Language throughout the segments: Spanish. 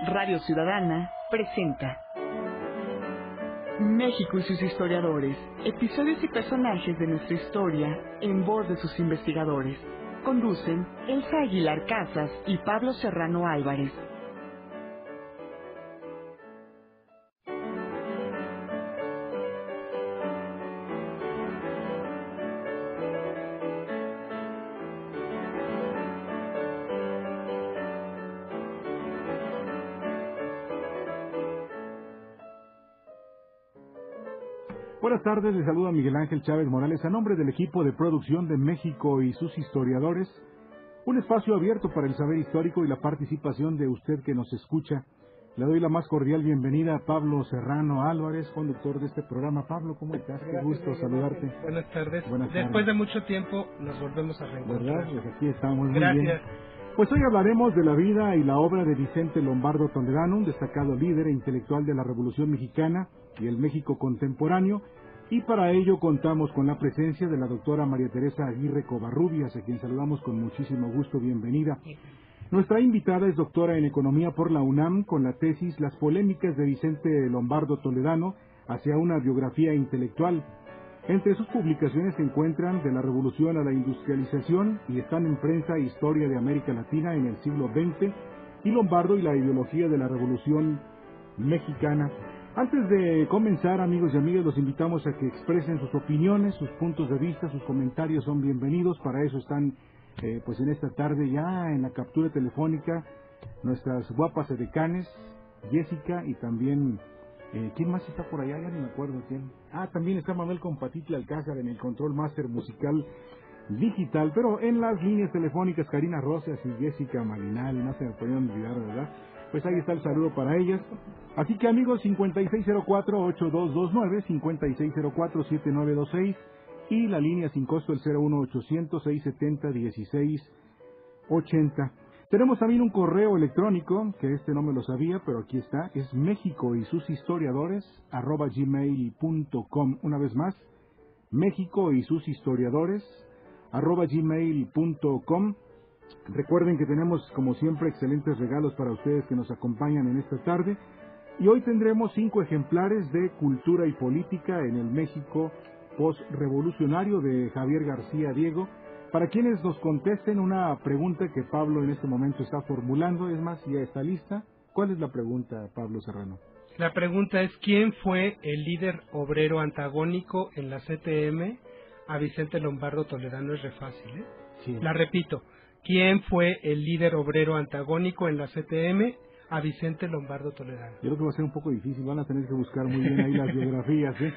Radio Ciudadana presenta México y sus historiadores, episodios y personajes de nuestra historia en voz de sus investigadores. Conducen Elsa Aguilar Casas y Pablo Serrano Álvarez. Buenas tardes, les saluda Miguel Ángel Chávez Morales a nombre del equipo de producción de México y sus historiadores, un espacio abierto para el saber histórico y la participación de usted que nos escucha. Le doy la más cordial bienvenida a Pablo Serrano Álvarez, conductor de este programa. Pablo, ¿cómo estás? Qué gusto saludarte. Buenas tardes. Buenas tardes. Después de mucho tiempo nos volvemos a reencontrar. ¿Verdad? Pues aquí estamos, muy Gracias. bien. Pues hoy hablaremos de la vida y la obra de Vicente Lombardo Toledano, un destacado líder e intelectual de la Revolución Mexicana y el México contemporáneo, y para ello contamos con la presencia de la doctora María Teresa Aguirre Covarrubias, a quien saludamos con muchísimo gusto. Bienvenida. Nuestra invitada es doctora en Economía por la UNAM, con la tesis Las polémicas de Vicente Lombardo Toledano hacia una biografía intelectual. Entre sus publicaciones se encuentran De la Revolución a la Industrialización y están en prensa e Historia de América Latina en el siglo XX y Lombardo y la ideología de la Revolución Mexicana. Antes de comenzar, amigos y amigas, los invitamos a que expresen sus opiniones, sus puntos de vista, sus comentarios son bienvenidos. Para eso están, pues en esta tarde ya en la captura telefónica, nuestras guapas edecanes, Jessica y también... ¿quién más está por allá? Ya no me acuerdo quién. También está Manuel Compatitla Alcázar en el control máster musical digital, pero en las líneas telefónicas Karina Rosas y Jessica Marinal, no se me podían olvidar, ¿verdad? Pues ahí está el saludo para ellas. Así que amigos, 5604-8229, 5604-7926 y la línea sin costo el 01800-670-1680. Tenemos también un correo electrónico, que no me lo sabía, pero aquí está, es México y sus historiadores, @gmail.com. Una vez más, México y sus historiadores, @gmail.com. Recuerden que tenemos, como siempre, excelentes regalos para ustedes que nos acompañan en esta tarde. Y hoy tendremos 5 ejemplares de Cultura y Política en el México postrevolucionario de Javier García Diego, para quienes nos contesten una pregunta que Pablo en este momento está formulando. Es más, ya está lista. ¿Cuál es la pregunta, Pablo Serrano? La pregunta es, ¿quién fue el líder obrero antagónico en la CTM a Vicente Lombardo Toledano? Es re fácil, ¿eh? Sí. La repito. ¿Quién fue el líder obrero antagónico en la CTM a Vicente Lombardo Toledano? Yo creo que va a ser un poco difícil, van a tener que buscar muy bien ahí las biografías, ¿eh?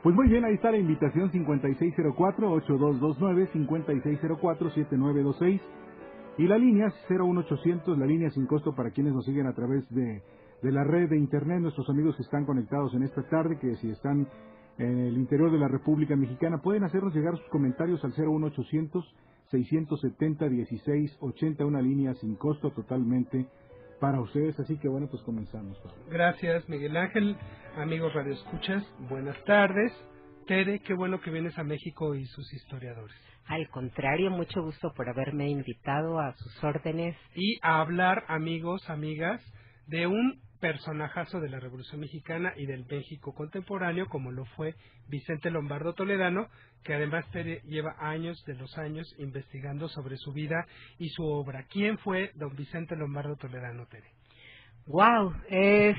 Pues muy bien, ahí está la invitación, 5604-8229, 5604-7926 y la línea 01800, la línea sin costo para quienes nos siguen a través de la red de internet, nuestros amigos que están conectados en esta tarde, que si están en el interior de la República Mexicana pueden hacernos llegar sus comentarios al 01800-670-1680, una línea sin costo totalmente para ustedes. Así que bueno, pues comenzamos, Pablo. Gracias, Miguel Ángel. Amigos radioescuchas, buenas tardes. Tere, qué bueno que vienes a México y sus historiadores. Al contrario, mucho gusto por haberme invitado, a sus órdenes. Y a hablar, amigos, amigas, de un personajazo de la Revolución Mexicana y del México contemporáneo, como lo fue Vicente Lombardo Toledano, que además Tere lleva años de los años investigando sobre su vida y su obra. ¿Quién fue don Vicente Lombardo Toledano, Tere? Wow, es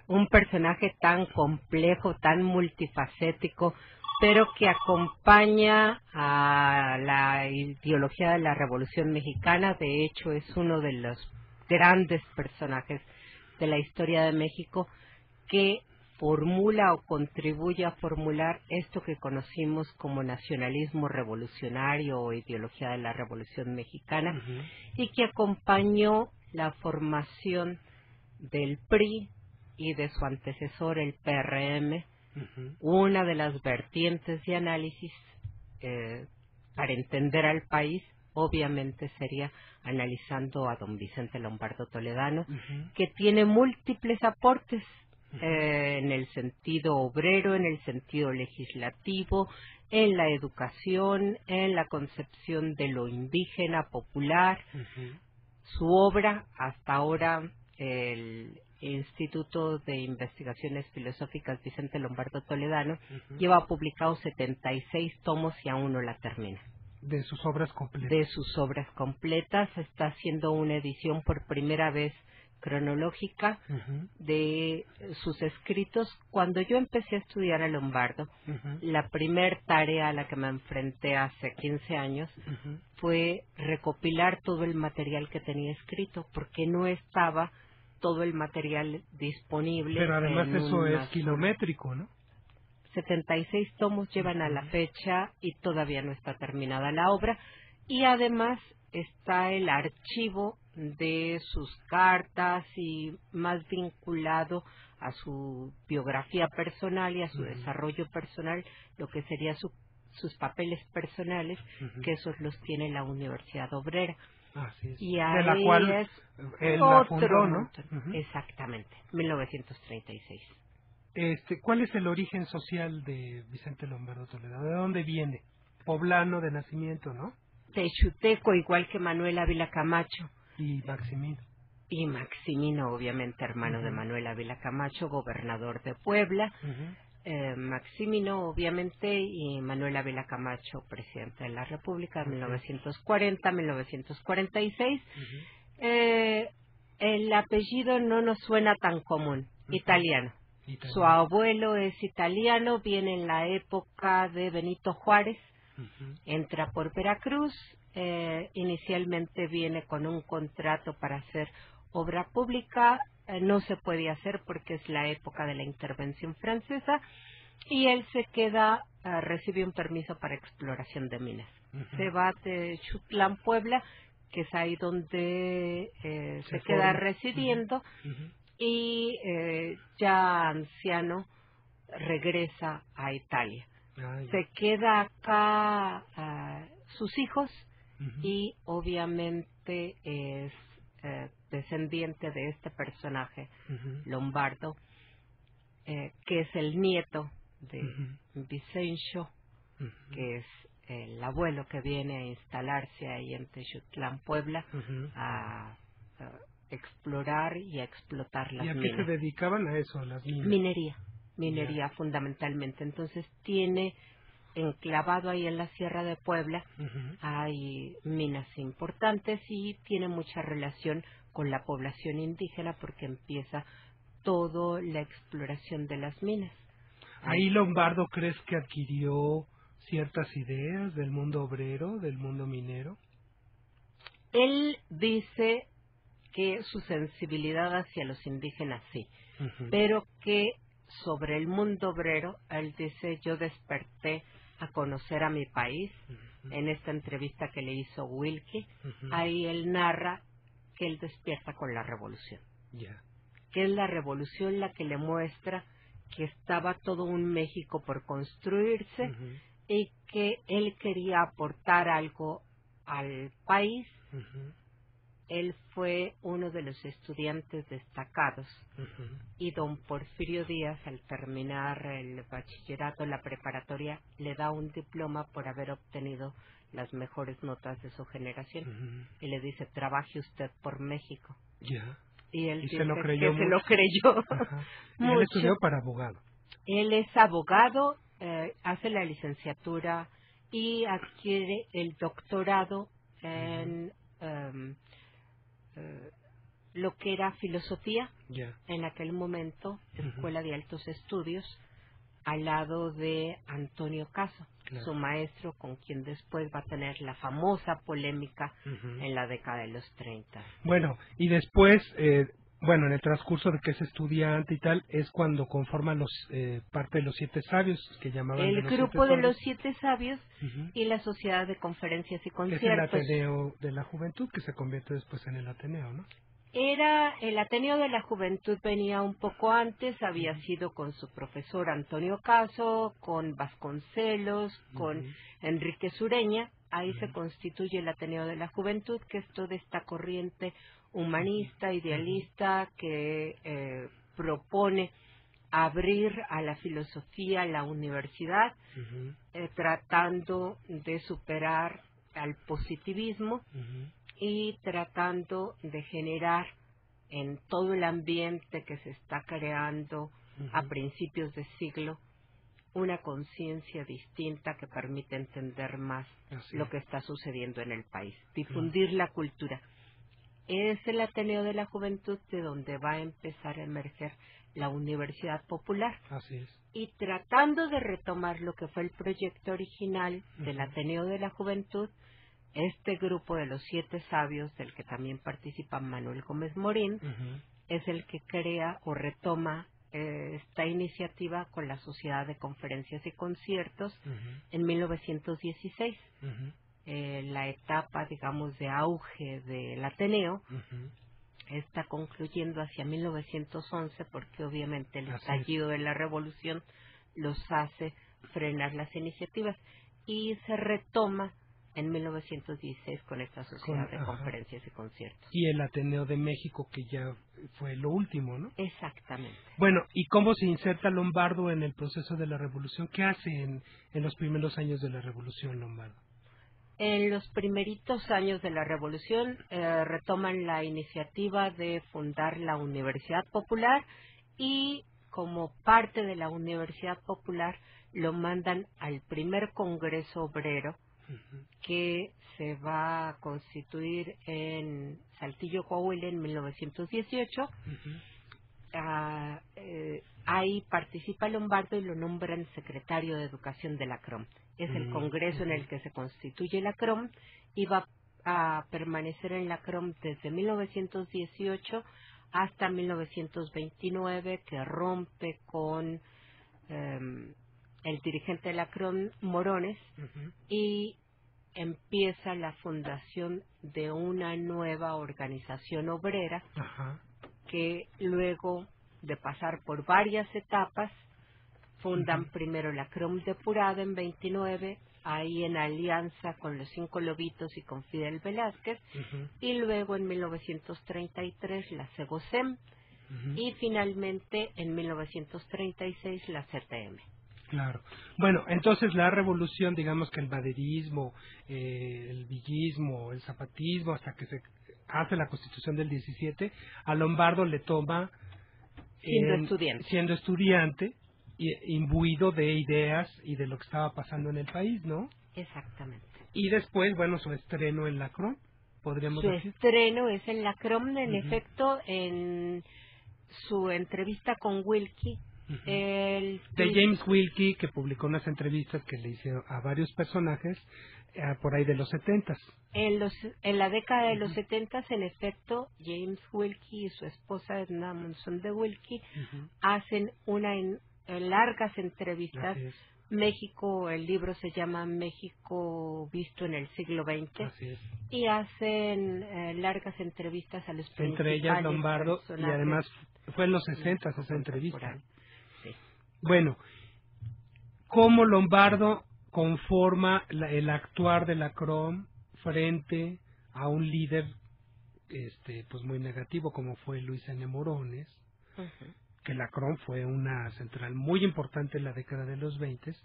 un personaje tan complejo, tan multifacético, pero que acompaña a la ideología de la Revolución Mexicana. De hecho, es uno de los grandes personajes de la historia de México que formula o contribuye a formular esto que conocimos como nacionalismo revolucionario o ideología de la Revolución Mexicana, y que acompañó la formación del PRI y de su antecesor, el PRM. Una de las vertientes de análisis para entender al país, obviamente, sería analizando a don Vicente Lombardo Toledano, que tiene múltiples aportes en el sentido obrero, en el sentido legislativo, en la educación, en la concepción de lo indígena popular, su obra, hasta ahora el Instituto de Investigaciones Filosóficas Vicente Lombardo Toledano lleva publicados 76 tomos y aún no la termina. De sus obras completas. De sus obras completas. Está haciendo una edición por primera vez cronológica de sus escritos. Cuando yo empecé a estudiar a Lombardo, la primer tarea a la que me enfrenté hace 15 años fue recopilar todo el material que tenía escrito, porque no estaba todo el material disponible. Pero además eso es kilométrico, ¿no? 76 tomos llevan a la fecha y todavía no está terminada la obra. Y además está el archivo de sus cartas y más vinculado a su biografía personal y a su desarrollo personal, lo que sería sus papeles personales, que esos los tiene la Universidad Obrera. Así es. Y de la cual él la fundó, ¿no? Exactamente, 1936. ¿Cuál es el origen social de Vicente Lombardo Toledano? ¿De dónde viene? Poblano de nacimiento, ¿no? Texuteco, igual que Manuel Ávila Camacho. Y Maximino. Y Maximino, obviamente, hermano de Manuel Ávila Camacho, gobernador de Puebla. Maximino, obviamente, y Manuel Ávila Camacho, presidente de la República, 1940-1946. El apellido no nos suena tan común, italiano. Su abuelo es italiano, viene en la época de Benito Juárez, entra por Veracruz, inicialmente viene con un contrato para hacer obra pública, no se puede hacer porque es la época de la intervención francesa, y él se queda, recibe un permiso para exploración de minas. Se va de Xutlán, Puebla, que es ahí donde se queda residiendo, y ya anciano regresa a Italia. Se queda acá sus hijos y obviamente es descendiente de este personaje Lombardo, que es el nieto de Vicencio, que es el abuelo que viene a instalarse ahí en Texutlán, Puebla, a explorar y a explotar las minas. ¿Y a qué se dedicaban a eso, a las minas? Minería fundamentalmente. Entonces tiene enclavado ahí en la Sierra de Puebla, hay minas importantes y tiene mucha relación con la población indígena porque empieza toda la exploración de las minas. Ahí Lombardo, ¿crees que adquirió ciertas ideas del mundo obrero, del mundo minero? Él dice que su sensibilidad hacia los indígenas sí, pero que sobre el mundo obrero, él dice, yo desperté a conocer a mi país. En esta entrevista que le hizo Wilkie, ahí él narra que él despierta con la revolución. Que es la revolución la que le muestra que estaba todo un México por construirse y que él quería aportar algo al país. Él fue uno de los estudiantes destacados y don Porfirio Díaz, al terminar el bachillerato, la preparatoria, le da un diploma por haber obtenido las mejores notas de su generación y le dice, trabaje usted por México. Y él dice se lo creyó que se lo creyó. Y él estudió para abogado. Él es abogado, hace la licenciatura y adquiere el doctorado en lo que era filosofía en aquel momento, Escuela de Altos Estudios, al lado de Antonio Caso, su maestro, con quien después va a tener la famosa polémica en la década de los 30. Bueno, y después, en el transcurso de que es estudiante y tal, es cuando conforman parte de los Siete Sabios, que llamaban el grupo de los Siete Sabios y la Sociedad de Conferencias y Conciertos. Es el Ateneo de la Juventud, que se convierte después en el Ateneo, ¿no? Era el Ateneo de la Juventud, venía un poco antes, había sido con su profesor Antonio Caso, con Vasconcelos, con Enrique Sureña. Ahí se constituye el Ateneo de la Juventud, que es toda esta corriente humanista, idealista, que propone abrir a la filosofía la universidad, tratando de superar al positivismo. y tratando de generar en todo el ambiente que se está creando a principios de siglo una conciencia distinta que permite entender más lo que está sucediendo en el país, difundir la cultura. Es el Ateneo de la Juventud de donde va a empezar a emerger la Universidad Popular. Así es. Y tratando de retomar lo que fue el proyecto original del Ateneo de la Juventud, este grupo de los 7 sabios, del que también participa Manuel Gómez Morín, es el que crea o retoma esta iniciativa con la Sociedad de Conferencias y Conciertos en 1916. La etapa, digamos, de auge del Ateneo está concluyendo hacia 1911 porque obviamente el estallido de la revolución los hace frenar las iniciativas y se retoma en 1916 con esta Sociedad de Conferencias y Conciertos. Y el Ateneo de México, que ya fue lo último, ¿no? Exactamente. Bueno, ¿y cómo se inserta Lombardo en el proceso de la revolución? ¿Qué hace en los primeros años de la revolución Lombardo? En los primeritos años de la revolución retoman la iniciativa de fundar la Universidad Popular y como parte de la Universidad Popular lo mandan al primer Congreso Obrero que se va a constituir en Saltillo, Coahuila en 1918. Ahí participa Lombardo y lo nombran secretario de Educación de la CROM. Es el congreso en el que se constituye la CROM y va a permanecer en la CROM desde 1918 hasta 1929, que rompe con el dirigente de la CROM, Morones, y empieza la fundación de una nueva organización obrera que luego de pasar por varias etapas fundan primero la CROM Depurada en 29, ahí en alianza con los 5 Lobitos y con Fidel Velázquez, y luego en 1933 la CEGOSEM y finalmente en 1936 la CTM. Claro. Bueno, entonces la revolución, digamos que el maderismo, el villismo, el zapatismo, hasta que se hace la Constitución del 17, a Lombardo le toma siendo estudiante, imbuido de ideas y de lo que estaba pasando en el país, ¿no? Exactamente. Y después, bueno, su estreno en la CROM, podríamos decir. Su estreno es en la CROM, en efecto, en su entrevista con Wilkie. De James Wilkie, que publicó unas entrevistas que le hicieron a varios personajes por ahí de los 70s. En la década de los 70s, en efecto, James Wilkie y su esposa Edna Monson de Wilkie hacen largas entrevistas. México, el libro se llama México visto en el siglo XX, y hacen largas entrevistas a los principales entre ellas Lombardo, y además fue en los 60s esa entrevista. Bueno, ¿cómo Lombardo conforma el actuar de la CROM frente a un líder pues muy negativo como fue Luis N. Morones? Que la CROM fue una central muy importante en la década de los 20.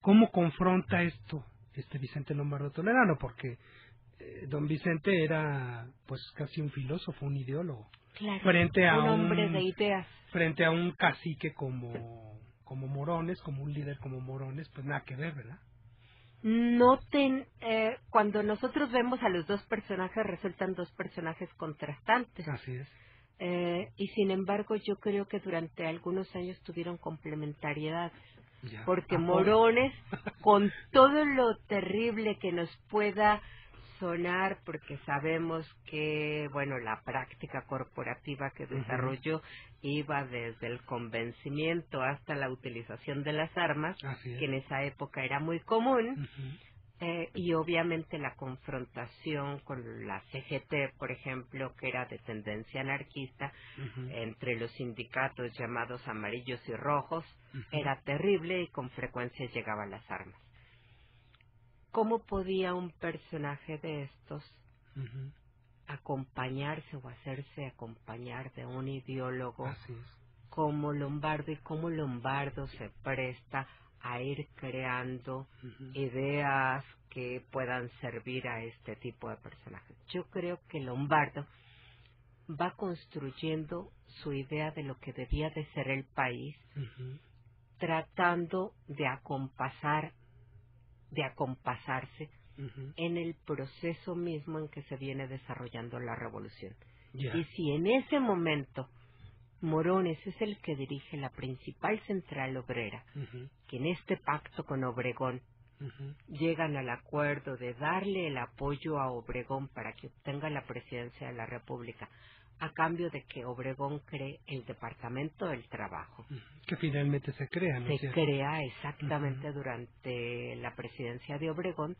¿Cómo confronta esto Vicente Lombardo Toledano? Porque don Vicente era pues casi un filósofo, un ideólogo, frente a un hombre de ideas, frente a un cacique como Morones, como un líder como Morones, pues nada que ver, ¿verdad? Cuando nosotros vemos a los dos personajes, resultan dos personajes contrastantes. Así es. Y sin embargo yo creo que durante algunos años tuvieron complementariedad, porque Morones, con todo lo terrible que nos pueda sonar, porque sabemos que, bueno, la práctica corporativa que desarrolló iba desde el convencimiento hasta la utilización de las armas, que en esa época era muy común, y obviamente la confrontación con la CGT, por ejemplo, que era de tendencia anarquista, entre los sindicatos llamados amarillos y rojos, era terrible y con frecuencia llegaba a las armas. ¿Cómo podía un personaje de estos acompañarse o hacerse acompañar de un ideólogo como Lombardo, y cómo Lombardo se presta a ir creando ideas que puedan servir a este tipo de personajes. Yo creo que Lombardo va construyendo su idea de lo que debía de ser el país, tratando de acompasarse en el proceso mismo en que se viene desarrollando la revolución. Y si en ese momento Morones es el que dirige la principal central obrera, que en este pacto con Obregón llegan al acuerdo de darle el apoyo a Obregón para que obtenga la presidencia de la República, a cambio de que Obregón cree el Departamento del Trabajo. Que finalmente se crea, ¿no? Se crea exactamente durante la presidencia de Obregón,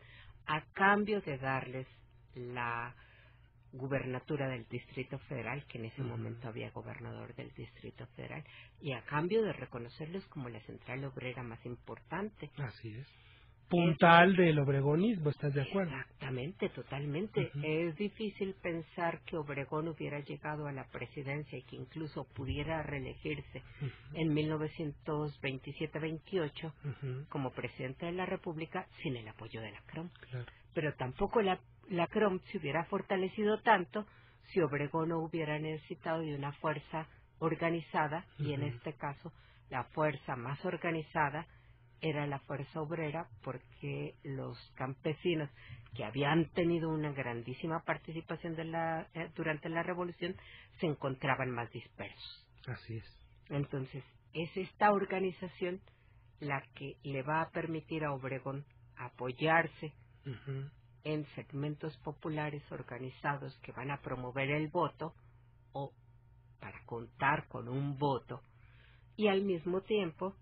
a cambio de darles la gubernatura del Distrito Federal, que en ese momento había gobernador del Distrito Federal, y a cambio de reconocerlos como la central obrera más importante. Así es. Puntal del obregonismo, ¿estás de acuerdo? Exactamente, totalmente. Es difícil pensar que Obregón hubiera llegado a la presidencia y que incluso pudiera reelegirse en 1927-28 como presidente de la República sin el apoyo de la CROM. Claro. Pero tampoco la CROM se hubiera fortalecido tanto si Obregón no hubiera necesitado de una fuerza organizada, y en este caso la fuerza más organizada era la fuerza obrera, porque los campesinos, que habían tenido una grandísima participación durante la revolución, se encontraban más dispersos. Así es. Entonces, es esta organización la que le va a permitir a Obregón apoyarse en segmentos populares organizados que van a promover el voto, o para contar con un voto, y al mismo tiempo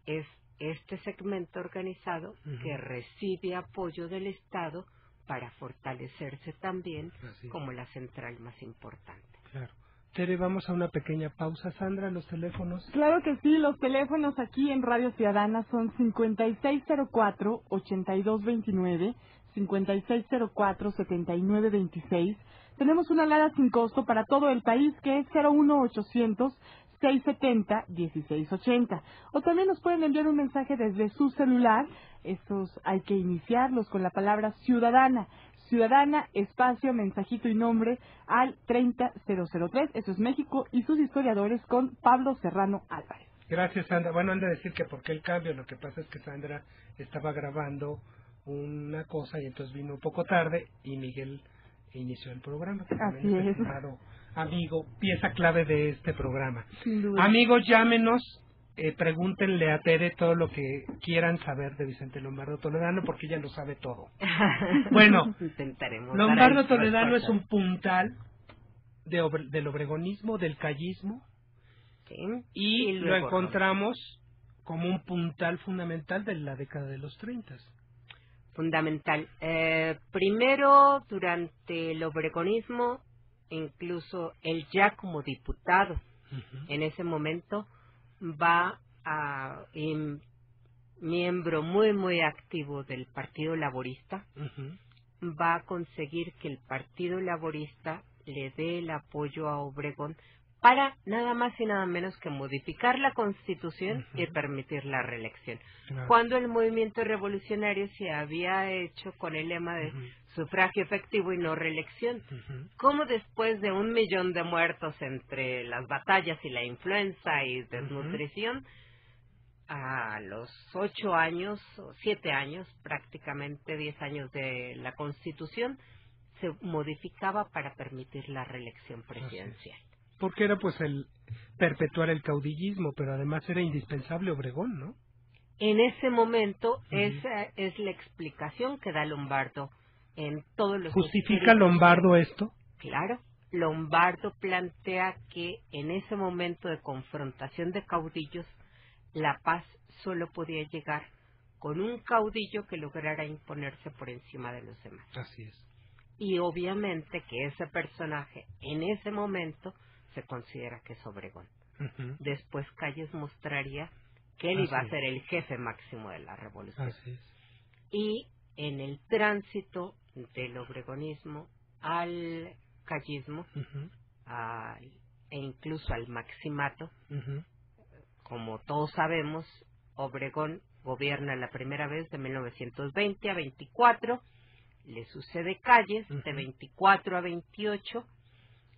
es este segmento organizado que recibe apoyo del Estado para fortalecerse también como la central más importante. Claro. Tere, vamos a una pequeña pausa. Sandra, los teléfonos. Claro que sí, los teléfonos aquí en Radio Ciudadana son 5604-8229, 5604-7926. Tenemos una alada sin costo para todo el país que es 01800 670-1680. O también nos pueden enviar un mensaje desde su celular. Estos hay que iniciarlos con la palabra ciudadana. Ciudadana, espacio, mensajito y nombre al 30003. Eso es México y sus historiadores con Pablo Serrano Álvarez. Gracias, Sandra. Bueno, han de decir que por qué el cambio. Lo que pasa es que Sandra estaba grabando una cosa y entonces vino un poco tarde y Miguel inició el programa. Así es. Amigo, pieza clave de este programa. Sin duda. Amigos, llámenos, pregúntenle a Tere todo lo que quieran saber de Vicente Lombardo Toledano, porque ella lo sabe todo. Bueno, Lombardo Toledano es un puntal del obregonismo, del callismo, y lo encontramos como un puntal fundamental de la década de los 30. Fundamental. Primero, durante el obregonismo, incluso él ya como diputado en ese momento va a miembro muy activo del Partido Laborista, va a conseguir que el Partido Laborista le dé el apoyo a Obregón para nada más y nada menos que modificar la Constitución y permitir la reelección. Cuando el movimiento revolucionario se había hecho con el lema de sufragio efectivo y no reelección. Como después de 1 millón de muertos entre las batallas y la influenza y desnutrición, a los 8 años, o 7 años, prácticamente 10 años de la Constitución, se modificaba para permitir la reelección presidencial. Porque era pues el perpetuar el caudillismo, pero además era indispensable Obregón, ¿no? En ese momento, esa es la explicación que da Lombardo en todos los... ¿Justifica Lombardo esto? Claro. Lombardo plantea que en ese momento de confrontación de caudillos, la paz solo podía llegar con un caudillo que lograra imponerse por encima de los demás. Así es. Y obviamente que ese personaje en ese momento se considera que es Obregón. Después Calles mostraría que él iba a ser el jefe máximo de la revolución. Así es. Y en el tránsito del obregonismo al callismo, e incluso al maximato, como todos sabemos, Obregón gobierna la primera vez de 1920 a 24, le sucede Calles de 24 a 28.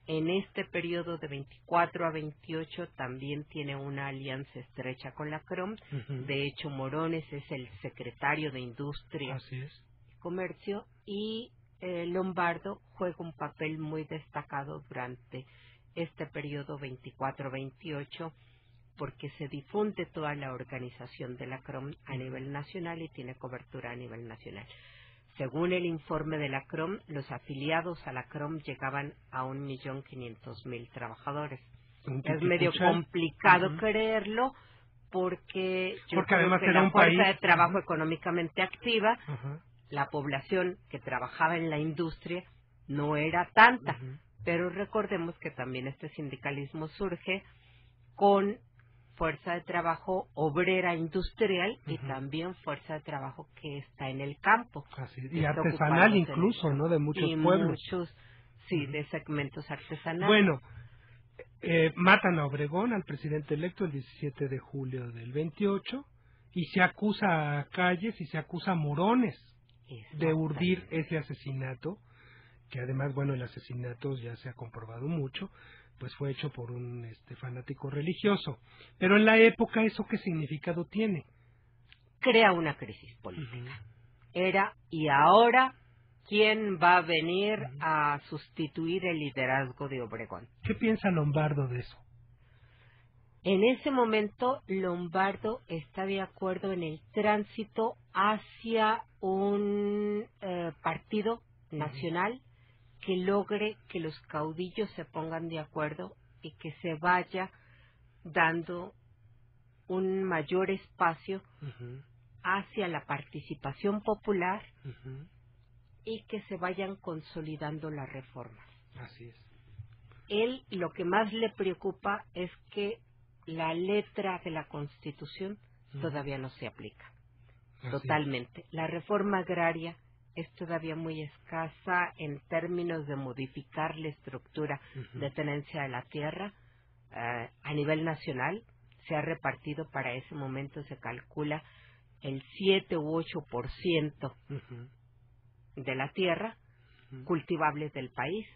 En este periodo de 24 a 28 también tiene una alianza estrecha con la CROM. De hecho, Morones es el secretario de Industria y Comercio, y Lombardo juega un papel muy destacado durante este periodo 24-28, porque se difunde toda la organización de la CROM a nivel nacional y tiene cobertura a nivel nacional. Según el informe de la CROM, los afiliados a la CROM llegaban a 1.500.000 trabajadores. Es medio complicado creerlo, porque además creo que era la un fuerza país de trabajo económicamente activa, la población que trabajaba en la industria no era tanta. Pero recordemos que también este sindicalismo surge con fuerza de trabajo obrera industrial y también fuerza de trabajo que está en el campo. Y artesanal incluso, ¿no? De muchos pueblos. De segmentos artesanales. Bueno, matan a Obregón, al presidente electo, el 17 de julio del 28, y se acusa a Calles y se acusa a Morones de urdir ese asesinato, que además, bueno, el asesinato ya se ha comprobado mucho, pues fue hecho por un fanático religioso. Pero en la época, ¿eso qué significado tiene? Crea una crisis política. Era, y ahora, ¿quién va a venir a sustituir el liderazgo de Obregón? ¿Qué piensa Lombardo de eso? En ese momento, Lombardo está de acuerdo en el tránsito hacia un partido nacional que logre que los caudillos se pongan de acuerdo y que se vaya dando un mayor espacio hacia la participación popular y que se vayan consolidando las reformas. Así es. Él lo que más le preocupa es que la letra de la Constitución todavía no se aplica totalmente. La reforma agraria es todavía muy escasa en términos de modificar la estructura de tenencia de la tierra. A nivel nacional se ha repartido, para ese momento se calcula el 7 u 8% de la tierra cultivable del país,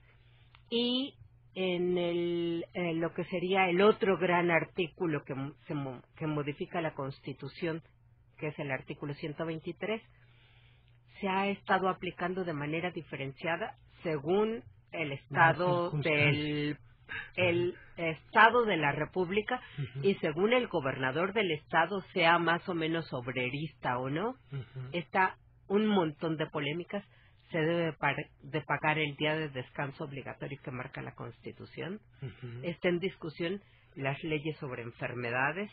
y en lo que sería el otro gran artículo que modifica la Constitución, que es el artículo 123, se ha estado aplicando de manera diferenciada según el estado estado de la República y según el gobernador del estado, sea más o menos obrerista o no. Está un montón de polémicas. Se debe de pagar el día de descanso obligatorio que marca la Constitución. Está en discusión las leyes sobre enfermedades.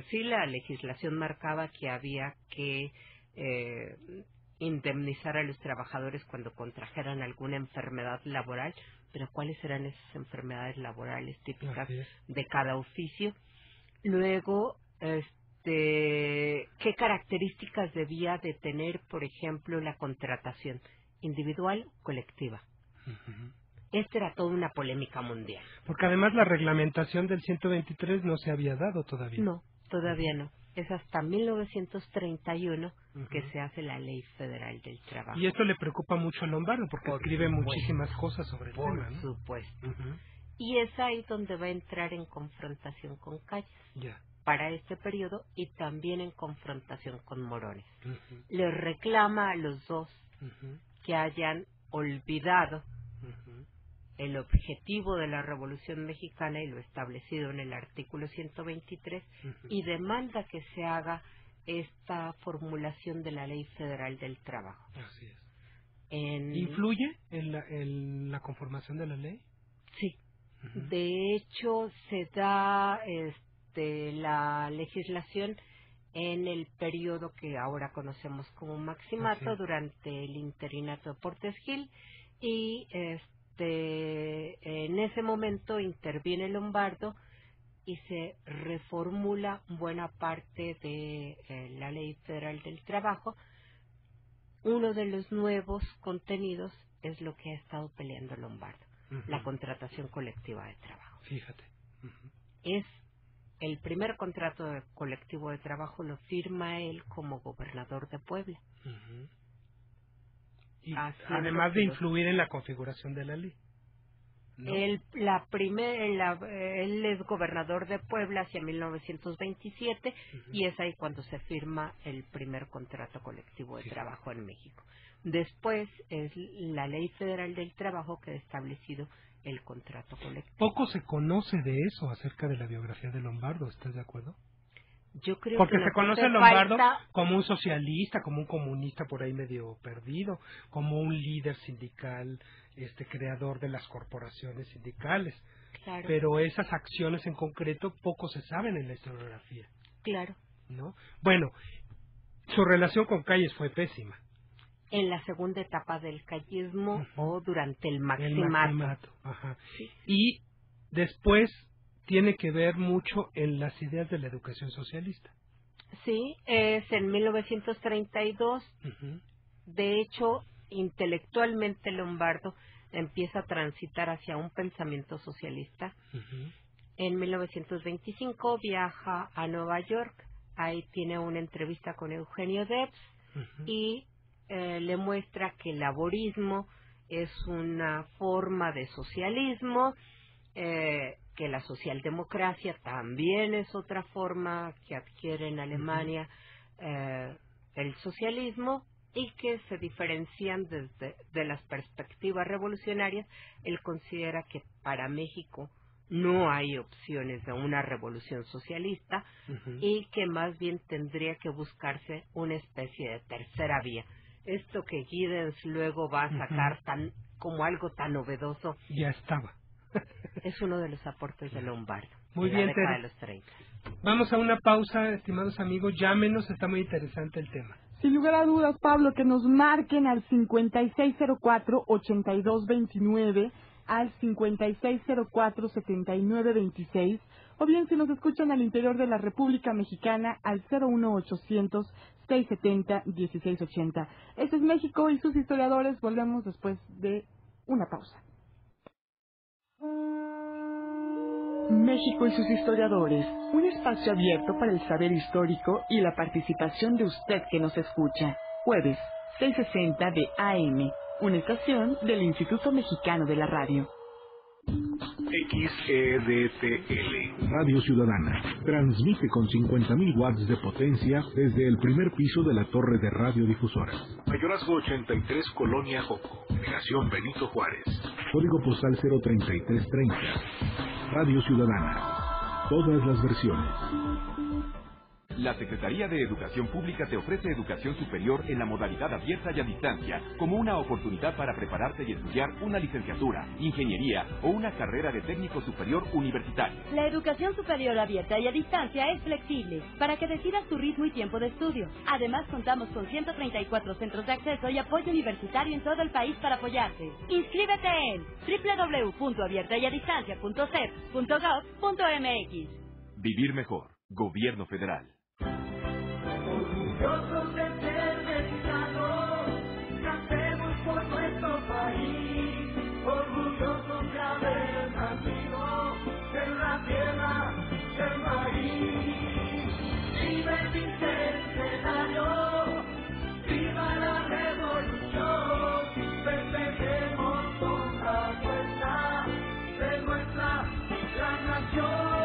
Sí, la legislación marcaba que había que indemnizar a los trabajadores cuando contrajeran alguna enfermedad laboral, pero ¿cuáles eran esas enfermedades laborales típicas de cada oficio? Luego, ¿qué características debía de tener, por ejemplo, la contratación individual o colectiva? Esta era toda una polémica mundial. Porque además la reglamentación del 123 no se había dado todavía. No, todavía no. Es hasta 1931 que se hace la Ley Federal del Trabajo. Y esto le preocupa mucho a Lombardo, porque escribe muchísimas cosas sobre el tema, ¿no? Por supuesto. Y es ahí donde va a entrar en confrontación con Calles para este periodo, y también en confrontación con Morones. Le reclama a los dos que hayan olvidado el objetivo de la Revolución Mexicana y lo establecido en el artículo 123, y demanda que se haga esta formulación de la Ley Federal del Trabajo. Así es. ¿Influye en la conformación de la ley? Sí. De hecho, se da la legislación en el periodo que ahora conocemos como Maximato, durante el interinato de Portes Gil, y en ese momento interviene Lombardo y se reformula buena parte de la Ley Federal del Trabajo. Uno de los nuevos contenidos es lo que ha estado peleando Lombardo, la contratación colectiva de trabajo. Fíjate. Es el primer contrato colectivo de trabajo lo firma él como gobernador de Puebla. Uh-huh. Y además de influir en la configuración de la ley. ¿No? Él es gobernador de Puebla hacia 1927 uh-huh. y es ahí cuando se firma el primer contrato colectivo de trabajo en México. Después es la Ley Federal del Trabajo que ha establecido el contrato colectivo. Poco se conoce de eso acerca de la biografía de Lombardo, ¿estás de acuerdo? Yo creo porque que se conoce a Lombardo como un socialista, como un comunista por ahí medio perdido, como un líder sindical, creador de las corporaciones sindicales. Claro. Pero esas acciones en concreto poco se saben en la historiografía. Claro. ¿No? Bueno, su relación con Calles fue pésima. En la segunda etapa del callismo uh-huh. o durante el maximato. El maximato. Ajá. Sí. Y después tiene que ver mucho en las ideas de la educación socialista. Sí, es en 1932. Uh-huh. De hecho, intelectualmente Lombardo empieza a transitar hacia un pensamiento socialista. Uh-huh. En 1925 viaja a Nueva York. Ahí tiene una entrevista con Eugenio Debs uh-huh. y le muestra que el laborismo es una forma de socialismo, que la socialdemocracia también es otra forma que adquiere en Alemania el socialismo, y que se diferencian de las perspectivas revolucionarias. Él considera que para México no hay opciones de una revolución socialista uh-huh. y que más bien tendría que buscarse una especie de tercera vía. Esto que Giddens luego va a sacar uh-huh. como algo tan novedoso ya estaba. Es uno de los aportes de Lombardo. Muy en bien, la década de los 30. Vamos a una pausa, estimados amigos. Llámenos, está muy interesante el tema. Sin lugar a dudas, Pablo, que nos marquen al 5604-8229, al 5604-7926, o bien si nos escuchan al interior de la República Mexicana al 01800-670-1680. Este es México y sus historiadores. Volvemos después de una pausa. México y sus historiadores, un espacio abierto para el saber histórico y la participación de usted que nos escucha. Jueves, 6:60 de AM, una estación del Instituto Mexicano de la Radio. XEDTL, Radio Ciudadana, transmite con 50.000 watts de potencia desde el primer piso de la torre de radiodifusoras. Mayorazgo 83, Colonia Joco, Delegación Benito Juárez. Código postal 03330. Radio Ciudadana, todas las versiones. La Secretaría de Educación Pública te ofrece educación superior en la modalidad abierta y a distancia, como una oportunidad para prepararte y estudiar una licenciatura, ingeniería o una carrera de técnico superior universitario. La educación superior abierta y a distancia es flexible, para que decidas tu ritmo y tiempo de estudio. Además, contamos con 134 centros de acceso y apoyo universitario en todo el país para apoyarte. Inscríbete en www.abiertayadistancia.cep.gov.mx. Vivir mejor. Gobierno Federal. Orgullosos de ser mexicanos, cantemos por nuestro país, orgullosos de haber nacido en la tierra del maíz. Viva el bicentenario, viva la revolución, festejemos con la fuerza de nuestra gran nación.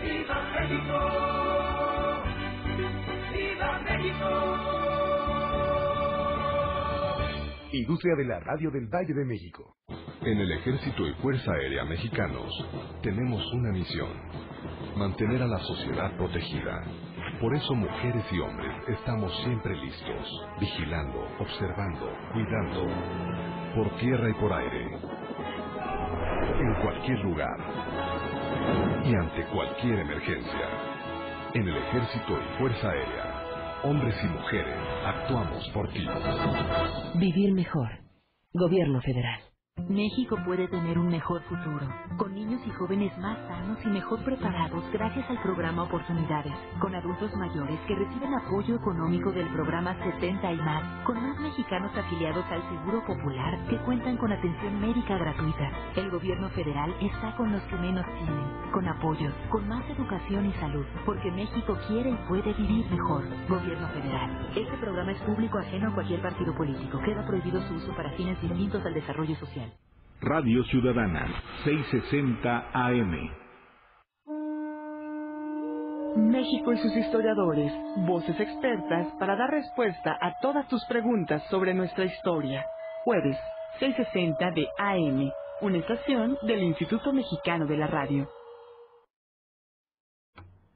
¡Viva México! ¡Viva México! Industria de la Radio del Valle de México. En el Ejército y Fuerza Aérea Mexicanos tenemos una misión: mantener a la sociedad protegida. Por eso mujeres y hombres estamos siempre listos, vigilando, observando, cuidando, por tierra y por aire, en cualquier lugar y ante cualquier emergencia. En el Ejército y Fuerza Aérea, hombres y mujeres, actuamos por ti. Vivir mejor. Gobierno Federal. México puede tener un mejor futuro, con niños y jóvenes más sanos y mejor preparados gracias al programa Oportunidades, con adultos mayores que reciben apoyo económico del programa 70 y más, con más mexicanos afiliados al Seguro Popular que cuentan con atención médica gratuita. El gobierno federal está con los que menos tienen, con apoyos, con más educación y salud, porque México quiere y puede vivir mejor. Gobierno federal. Este programa es público ajeno a cualquier partido político. Queda prohibido su uso para fines distintos al desarrollo social. Radio Ciudadana, 660 AM. México y sus historiadores, voces expertas para dar respuesta a todas tus preguntas sobre nuestra historia. Jueves, 660 de AM, una estación del Instituto Mexicano de la Radio.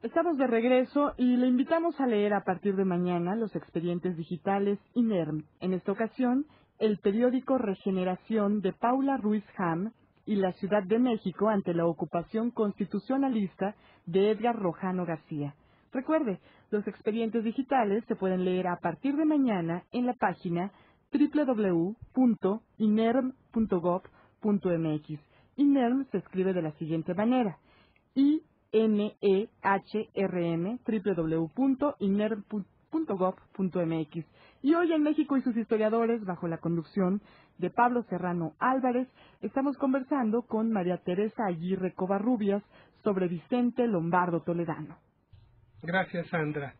Estamos de regreso y le invitamos a leer a partir de mañana los expedientes digitales INERM. En esta ocasión, el periódico Regeneración de Paula Ruiz Ham y la Ciudad de México ante la ocupación constitucionalista de Edgar Rojano García. Recuerde, los expedientes digitales se pueden leer a partir de mañana en la página www.inerm.gov.mx. INERM se escribe de la siguiente manera: INEHRM, www.inerm.gov.mx. Y hoy en México y sus historiadores, bajo la conducción de Pablo Serrano Álvarez, estamos conversando con María Teresa Aguirre Covarrubias sobre Vicente Lombardo Toledano. Gracias, Sandra.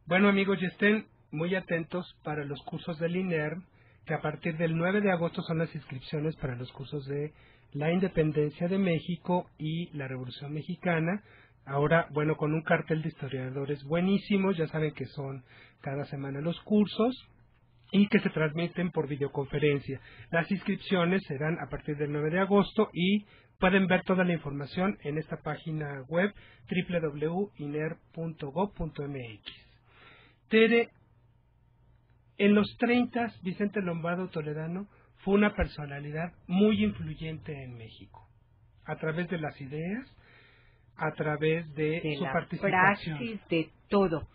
Bueno, amigos, y estén muy atentos para los cursos del INERM, que a partir del 9 de agosto son las inscripciones para los cursos de la independencia de México y la Revolución Mexicana. Ahora, bueno, con un cartel de historiadores buenísimos, ya saben que son cada semana los cursos y que se transmiten por videoconferencia. Las inscripciones serán a partir del 9 de agosto y pueden ver toda la información en esta página web www.iner.gov.mx. Tere, en los 30, Vicente Lombardo Toledano fue una personalidad muy influyente en México, a través de las ideas, a través de su la participación. praxis, de todo.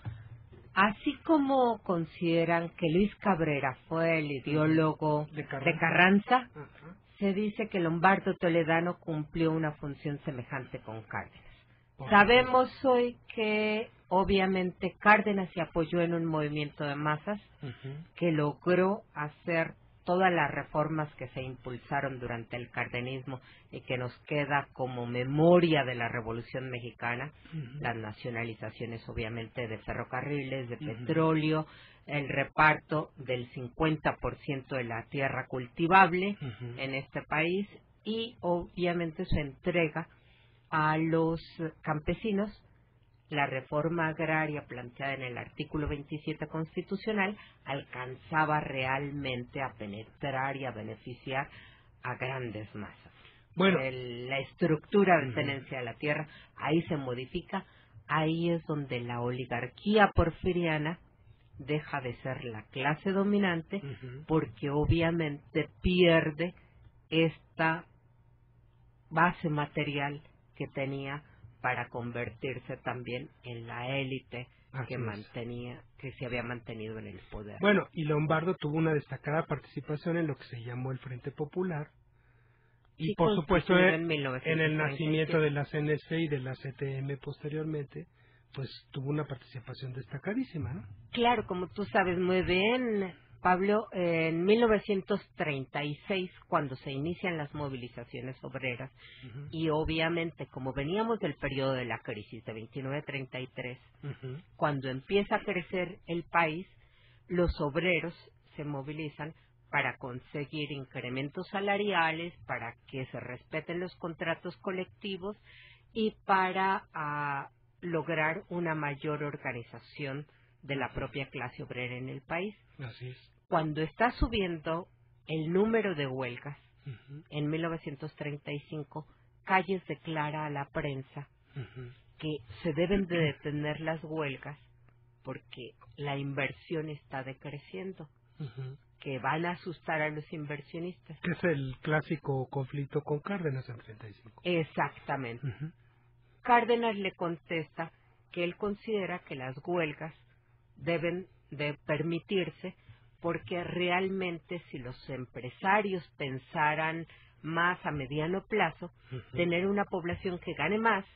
Así como consideran que Luis Cabrera fue el ideólogo de Carranza, se dice que Lombardo Toledano cumplió una función semejante con Cárdenas. Sabemos hoy que obviamente Cárdenas se apoyó en un movimiento de masas que logró hacer todas las reformas que se impulsaron durante el cardenismo y que nos queda como memoria de la Revolución Mexicana, las nacionalizaciones obviamente de ferrocarriles, de petróleo, el reparto del 50% de la tierra cultivable en este país y obviamente su entrega a los campesinos. La reforma agraria planteada en el artículo 27 constitucional alcanzaba realmente a penetrar y a beneficiar a grandes masas. Bueno, la estructura de tenencia de la tierra ahí se modifica, ahí es donde la oligarquía porfiriana deja de ser la clase dominante porque obviamente pierde esta base material que tenía para convertirse también en la élite que se había mantenido en el poder. Bueno, y Lombardo tuvo una destacada participación en lo que se llamó el Frente Popular y sí, por supuesto en el 1937. nacimiento de la CNC y de la CTM posteriormente, pues tuvo una participación destacadísima, ¿no? Claro, como tú sabes muy bien, Pablo, en 1936, cuando se inician las movilizaciones obreras, y obviamente como veníamos del periodo de la crisis de 29-33, cuando empieza a crecer el país, los obreros se movilizan para conseguir incrementos salariales, para que se respeten los contratos colectivos y para lograr una mayor organización de la propia clase obrera en el país. Así es. Cuando está subiendo el número de huelgas, en 1935, Calles declara a la prensa que se deben de detener las huelgas porque la inversión está decreciendo, que van a asustar a los inversionistas. Que es el clásico conflicto con Cárdenas en 35. Exactamente. Cárdenas le contesta que él considera que las huelgas deben de permitirse porque realmente si los empresarios pensaran más a mediano plazo, tener una población que gane más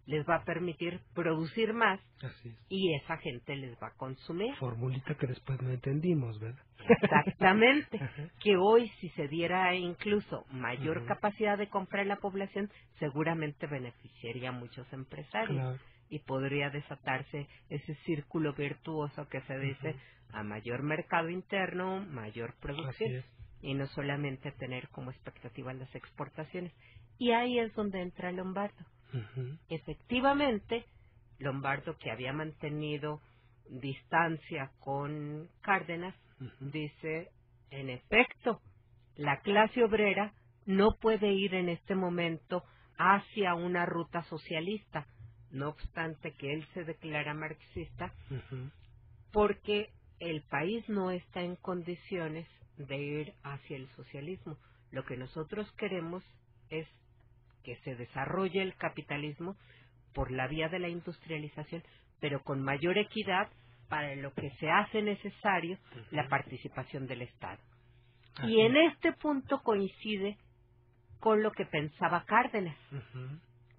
les va a permitir producir más. Así es. Y esa gente les va a consumir. Formulita que después no entendimos, ¿verdad? Exactamente. Que hoy, si se diera incluso mayor capacidad de compra en la población, seguramente beneficiaría a muchos empresarios. Claro. Y podría desatarse ese círculo virtuoso que se dice: a mayor mercado interno, mayor producción. Así es. Y no solamente tener como expectativa las exportaciones. Y ahí es donde entra Lombardo. Efectivamente, Lombardo, que había mantenido distancia con Cárdenas, dice: en efecto, la clase obrera no puede ir en este momento hacia una ruta socialista, no obstante que él se declara marxista, porque el país no está en condiciones de ir hacia el socialismo. Lo que nosotros queremos es que se desarrolle el capitalismo por la vía de la industrialización, pero con mayor equidad, para lo que se hace necesario la participación del Estado. Y en este punto coincide con lo que pensaba Cárdenas,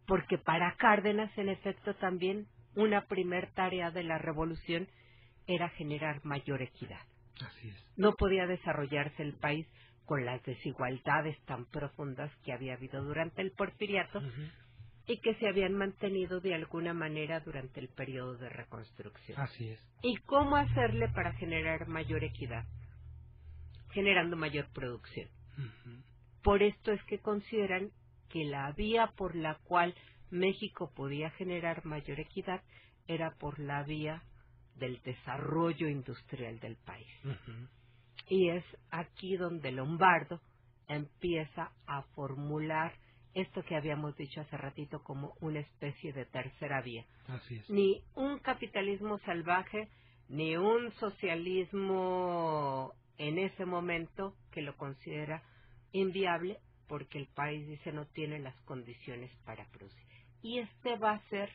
porque para Cárdenas, en efecto, también una primer tarea de la revolución era generar mayor equidad. Así es. No podía desarrollarse el país con las desigualdades tan profundas que había habido durante el porfiriato y que se habían mantenido de alguna manera durante el periodo de reconstrucción. Así es. ¿Y cómo hacerle para generar mayor equidad? Generando mayor producción. Por esto es que consideran que la vía por la cual México podía generar mayor equidad era por la vía del desarrollo industrial del país. Y es aquí donde Lombardo empieza a formular esto que habíamos dicho hace ratito como una especie de tercera vía. Así es. Ni un capitalismo salvaje, ni un socialismo en ese momento que lo considera inviable, porque el país dice no tiene las condiciones para producir. Y este va a ser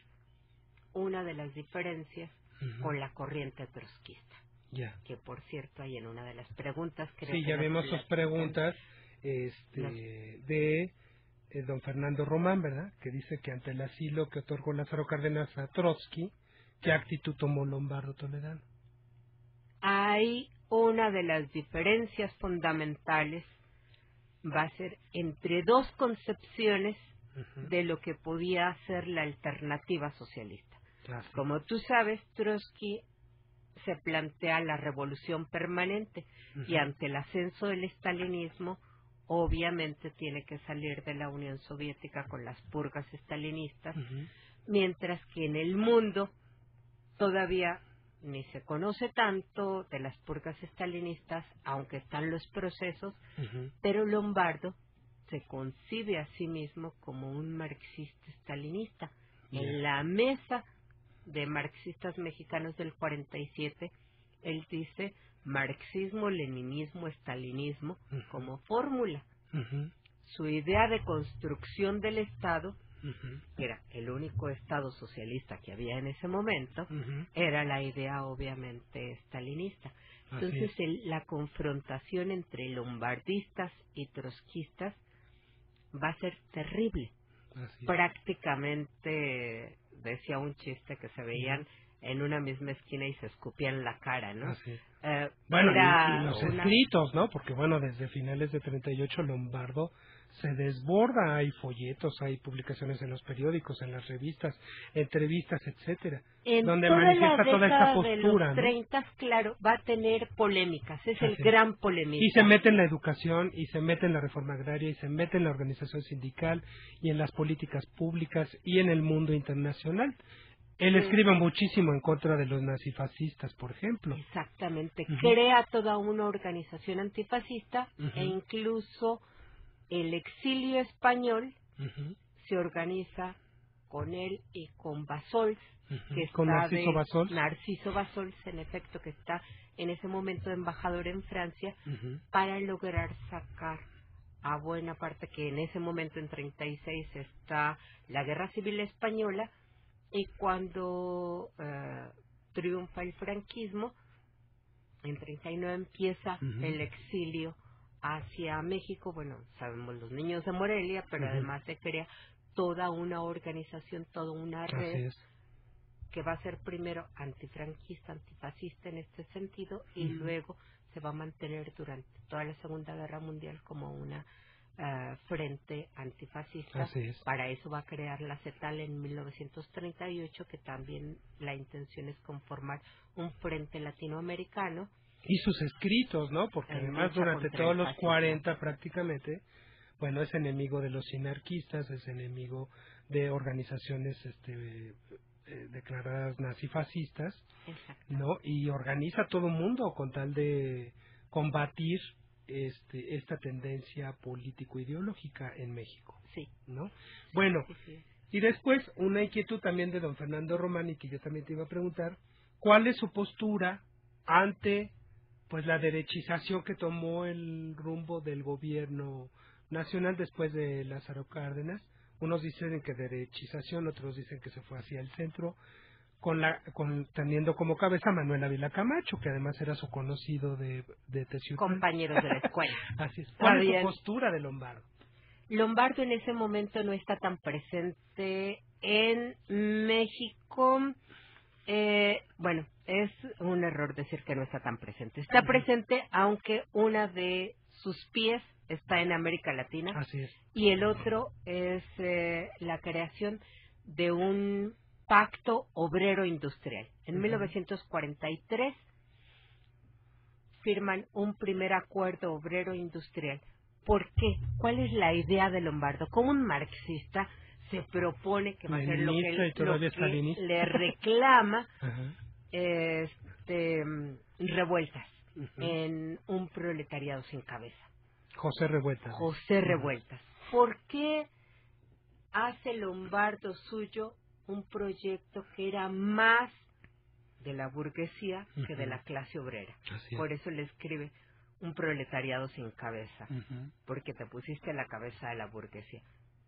una de las diferencias con la corriente trotskista. Ya. Que por cierto hay en una de las preguntas. Creo Sí, que ya vimos sus preguntas de don Fernando Román, ¿verdad? Que dice que ante el asilo que otorgó Lázaro Cárdenas a Trotsky, ¿qué actitud tomó Lombardo Toledano? Hay una de las diferencias fundamentales, va a ser entre dos concepciones de lo que podía ser la alternativa socialista. Como tú sabes, Trotsky se plantea la revolución permanente y ante el ascenso del estalinismo obviamente tiene que salir de la Unión Soviética con las purgas estalinistas, mientras que en el mundo todavía ni se conoce tanto de las purgas estalinistas, aunque están los procesos, pero Lombardo se concibe a sí mismo como un marxista estalinista. En la mesa de marxistas mexicanos del 47, él dice marxismo, leninismo, estalinismo como fórmula. Su idea de construcción del Estado, que era el único Estado socialista que había en ese momento, era la idea obviamente estalinista. Entonces la confrontación entre lombardistas y trotskistas va a ser terrible. Prácticamente decía un chiste que se veían en una misma esquina y se escupían la cara, ¿no? Bueno, y los escritos, ¿no? Porque bueno, desde finales de 38 Lombardo se desborda, hay folletos, hay publicaciones en los periódicos, en las revistas, entrevistas, etcétera, donde manifiesta toda esta postura, de los 30, claro, va a tener polémicas, es el gran polemista. Y se mete en la educación, y se mete en la reforma agraria, y se mete en la organización sindical, y en las políticas públicas, y en el mundo internacional. Él escribe muchísimo en contra de los nazifascistas, por ejemplo. Exactamente, crea toda una organización antifascista e incluso el exilio español se organiza con él y con Bassols, que está con Narciso Bassols. Narciso Bassols, en efecto, que está en ese momento embajador en Francia, para lograr sacar a buena parte, que en ese momento en 36 está la Guerra Civil Española, y cuando triunfa el franquismo, En 39 empieza el exilio hacia México. Bueno, sabemos los niños de Morelia, pero además se crea toda una organización, toda una red que va a ser primero antifranquista, antifascista en este sentido, y luego se va a mantener durante toda la Segunda Guerra Mundial como una frente antifascista. Para eso va a crear la CETAL en 1938, que también la intención es conformar un frente latinoamericano. Y sus escritos, ¿no? Porque además durante todos los 40 prácticamente, bueno, es enemigo de los sinarquistas, es enemigo de organizaciones declaradas nazifascistas, ¿no? Y organiza a todo el mundo con tal de combatir esta tendencia político-ideológica en México, ¿no? Bueno, y después una inquietud también de don Fernando Román, y que yo también te iba a preguntar, ¿cuál es su postura ante pues la derechización que tomó el rumbo del gobierno nacional después de Lázaro Cárdenas? Unos dicen que derechización, otros dicen que se fue hacia el centro, teniendo como cabeza a Manuel Ávila Camacho, que además era su conocido de Teciutlán. Compañeros de la escuela. Así es. ¿Cuál es su postura de Lombardo? Lombardo en ese momento no está tan presente en México. Bueno, es un error decir que no está tan presente. Está presente, aunque una de sus pies está en América Latina. Así es. Y el otro es la creación de un pacto obrero industrial. En 1943 firman un primer acuerdo obrero industrial. ¿Por qué? ¿Cuál es la idea de Lombardo? Como un marxista se propone que va a ser lo que le reclama revueltas en un proletariado sin cabeza. José Revueltas. ¿Por qué hace Lombardo suyo un proyecto que era más de la burguesía que de la clase obrera? Por eso le escribe un proletariado sin cabeza, porque te pusiste a la cabeza de la burguesía.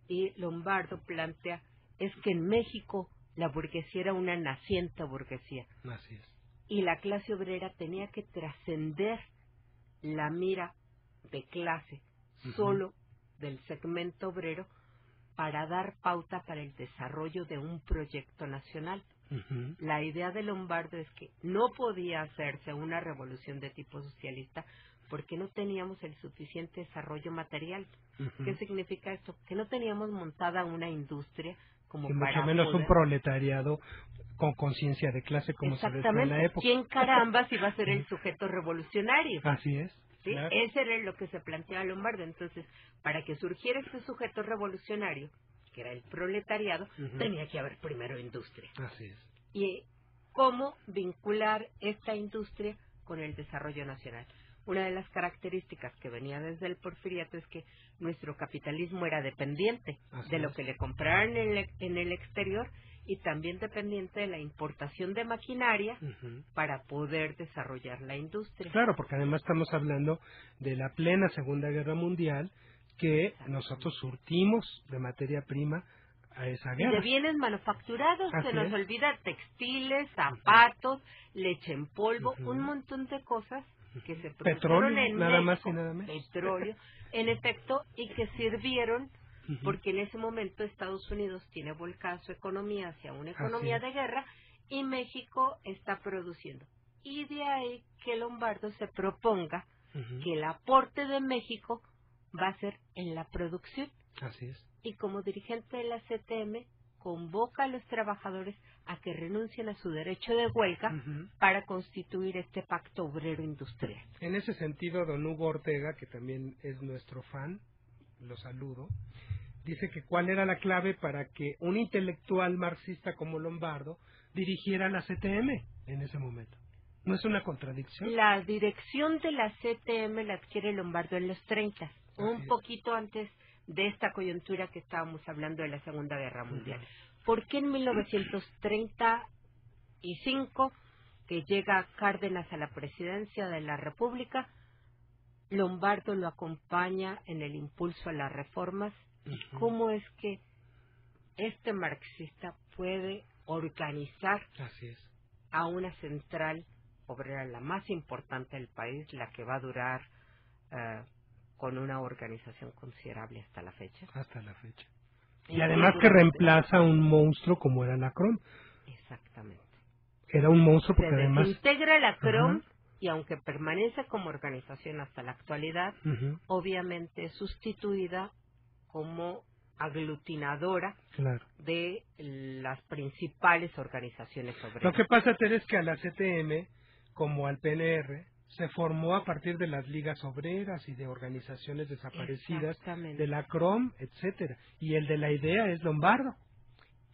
Y Lombardo plantea, es que en México la burguesía era una naciente burguesía. Así es. Y la clase obrera tenía que trascender la mira de clase solo del segmento obrero para dar pauta para el desarrollo de un proyecto nacional. La idea de Lombardo es que no podía hacerse una revolución de tipo socialista porque no teníamos el suficiente desarrollo material. ¿Qué significa esto? Que no teníamos montada una industria como y para mucho menos poder... un proletariado con conciencia de clase como se ve en la época. ¿Quién carambas iba a ser el sujeto revolucionario? Así es. ¿Sí? Claro. Ese era lo que se planteaba Lombardo. Entonces, para que surgiera este sujeto revolucionario, que era el proletariado, tenía que haber primero industria. Así es. Y cómo vincular esta industria con el desarrollo nacional. Una de las características que venía desde el porfiriato es que nuestro capitalismo era dependiente de lo que le compraran en el exterior y también dependiente de la importación de maquinaria para poder desarrollar la industria. Claro, porque además estamos hablando de la plena Segunda Guerra Mundial, que nosotros surtimos de materia prima a esa guerra. Y de bienes manufacturados, Así se nos es. olvida textiles, zapatos, leche en polvo, un montón de cosas que se produjeron en nada México, más y nada menos. petróleo, en efecto, y que sirvieron porque en ese momento Estados Unidos tiene volcada su economía hacia una economía de guerra y México está produciendo. Y de ahí que Lombardo se proponga que el aporte de México va a ser en la producción. Así es. Y como dirigente de la CTM convoca a los trabajadores a que renuncien a su derecho de huelga para constituir este pacto obrero industrial. En ese sentido, don Hugo Ortega, que también es nuestro fan, lo saludo, dice que cuál era la clave para que un intelectual marxista como Lombardo dirigiera la CTM en ese momento. ¿No es una contradicción? La dirección de la CTM la adquiere Lombardo en los 30, un poquito antes de esta coyuntura que estábamos hablando de la Segunda Guerra Mundial. ¿Por qué en 1935, que llega Cárdenas a la presidencia de la República, Lombardo lo acompaña en el impulso a las reformas? ¿Cómo es que este marxista puede organizar a una central obrera la más importante del país, la que va a durar con una organización considerable hasta la fecha. Hasta la fecha. Y además que reemplaza a un monstruo como era la CROM. Exactamente. Era un monstruo porque además... Se integra la CROM y aunque permanece como organización hasta la actualidad, obviamente es sustituida como aglutinadora de las principales organizaciones obreras. Lo que pasa, Tere, es que a la CTM, como al PNR, se formó a partir de las ligas obreras y de organizaciones desaparecidas, de la CROM, etcétera. Y el de la idea es Lombardo.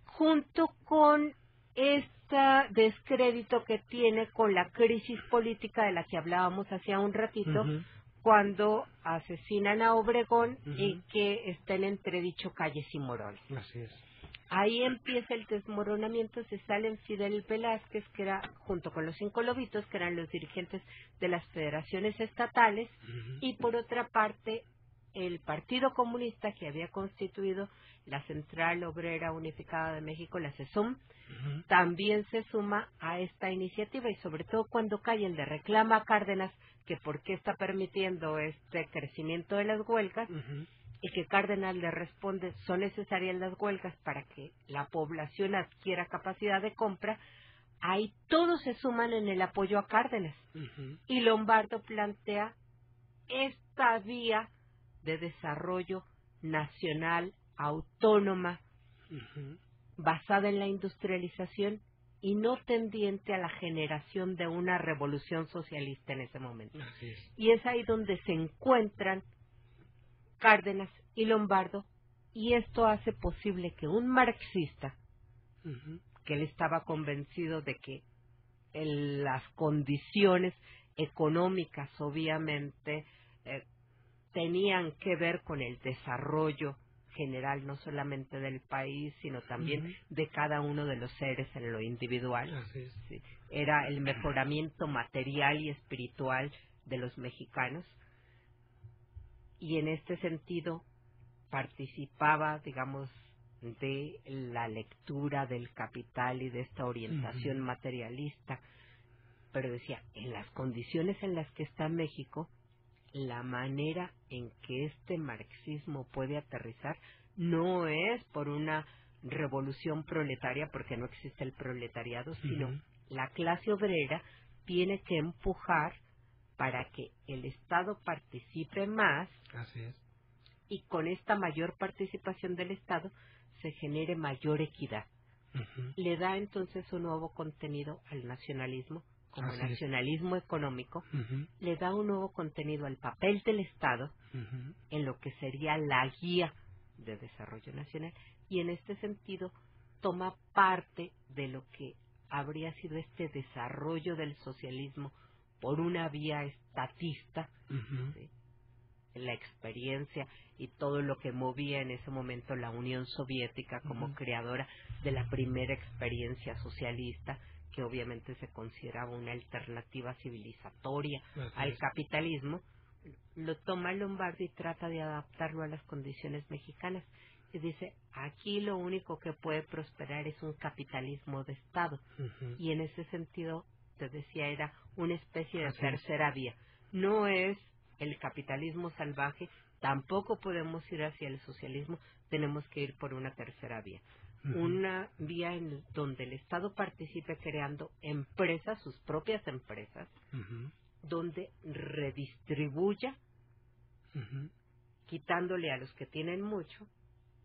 Junto con este descrédito que tiene con la crisis política de la que hablábamos hace un ratito, cuando asesinan a Obregón y que está en entredicho Calles y Morones. Así es. Ahí empieza el desmoronamiento, se salen Fidel Velázquez, que era, junto con los 5 lobitos, que eran los dirigentes de las federaciones estatales, y por otra parte, el Partido Comunista, que había constituido la Central Obrera Unificada de México, la CESUM, también se suma a esta iniciativa, y sobre todo cuando Calle le reclama a Cárdenas que por qué está permitiendo este crecimiento de las huelgas, y que Cárdenas le responde, son necesarias las huelgas para que la población adquiera capacidad de compra. Ahí todos se suman en el apoyo a Cárdenas. Y Lombardo plantea esta vía de desarrollo nacional, autónoma, basada en la industrialización y no tendiente a la generación de una revolución socialista en ese momento. Y es ahí donde se encuentran Cárdenas y Lombardo, y esto hace posible que un marxista, que él estaba convencido de que las condiciones económicas obviamente tenían que ver con el desarrollo general, no solamente del país, sino también de cada uno de los seres en lo individual. Sí. Era el mejoramiento material y espiritual de los mexicanos. Y en este sentido participaba, digamos, de la lectura del Capital y de esta orientación materialista, pero decía, en las condiciones en las que está México, la manera en que este marxismo puede aterrizar no es por una revolución proletaria, porque no existe el proletariado, sino la clase obrera tiene que empujar para que el Estado participe más. Así es. Y con esta mayor participación del Estado se genere mayor equidad. Le da entonces un nuevo contenido al nacionalismo, como nacionalismo económico, le da un nuevo contenido al papel del Estado en lo que sería la guía de desarrollo nacional, y en este sentido toma parte de lo que habría sido este desarrollo del socialismo por una vía estatista, ¿sí? La experiencia y todo lo que movía en ese momento la Unión Soviética como creadora de la primera experiencia socialista, que obviamente se consideraba una alternativa civilizatoria al capitalismo, lo toma Lombardo y trata de adaptarlo a las condiciones mexicanas. Y dice, aquí lo único que puede prosperar es un capitalismo de Estado. Y en ese sentido, te decía, era una especie de tercera vía. No es el capitalismo salvaje, tampoco podemos ir hacia el socialismo, tenemos que ir por una tercera vía. Una vía en donde el Estado participe creando empresas, sus propias empresas, donde redistribuya, quitándole a los que tienen mucho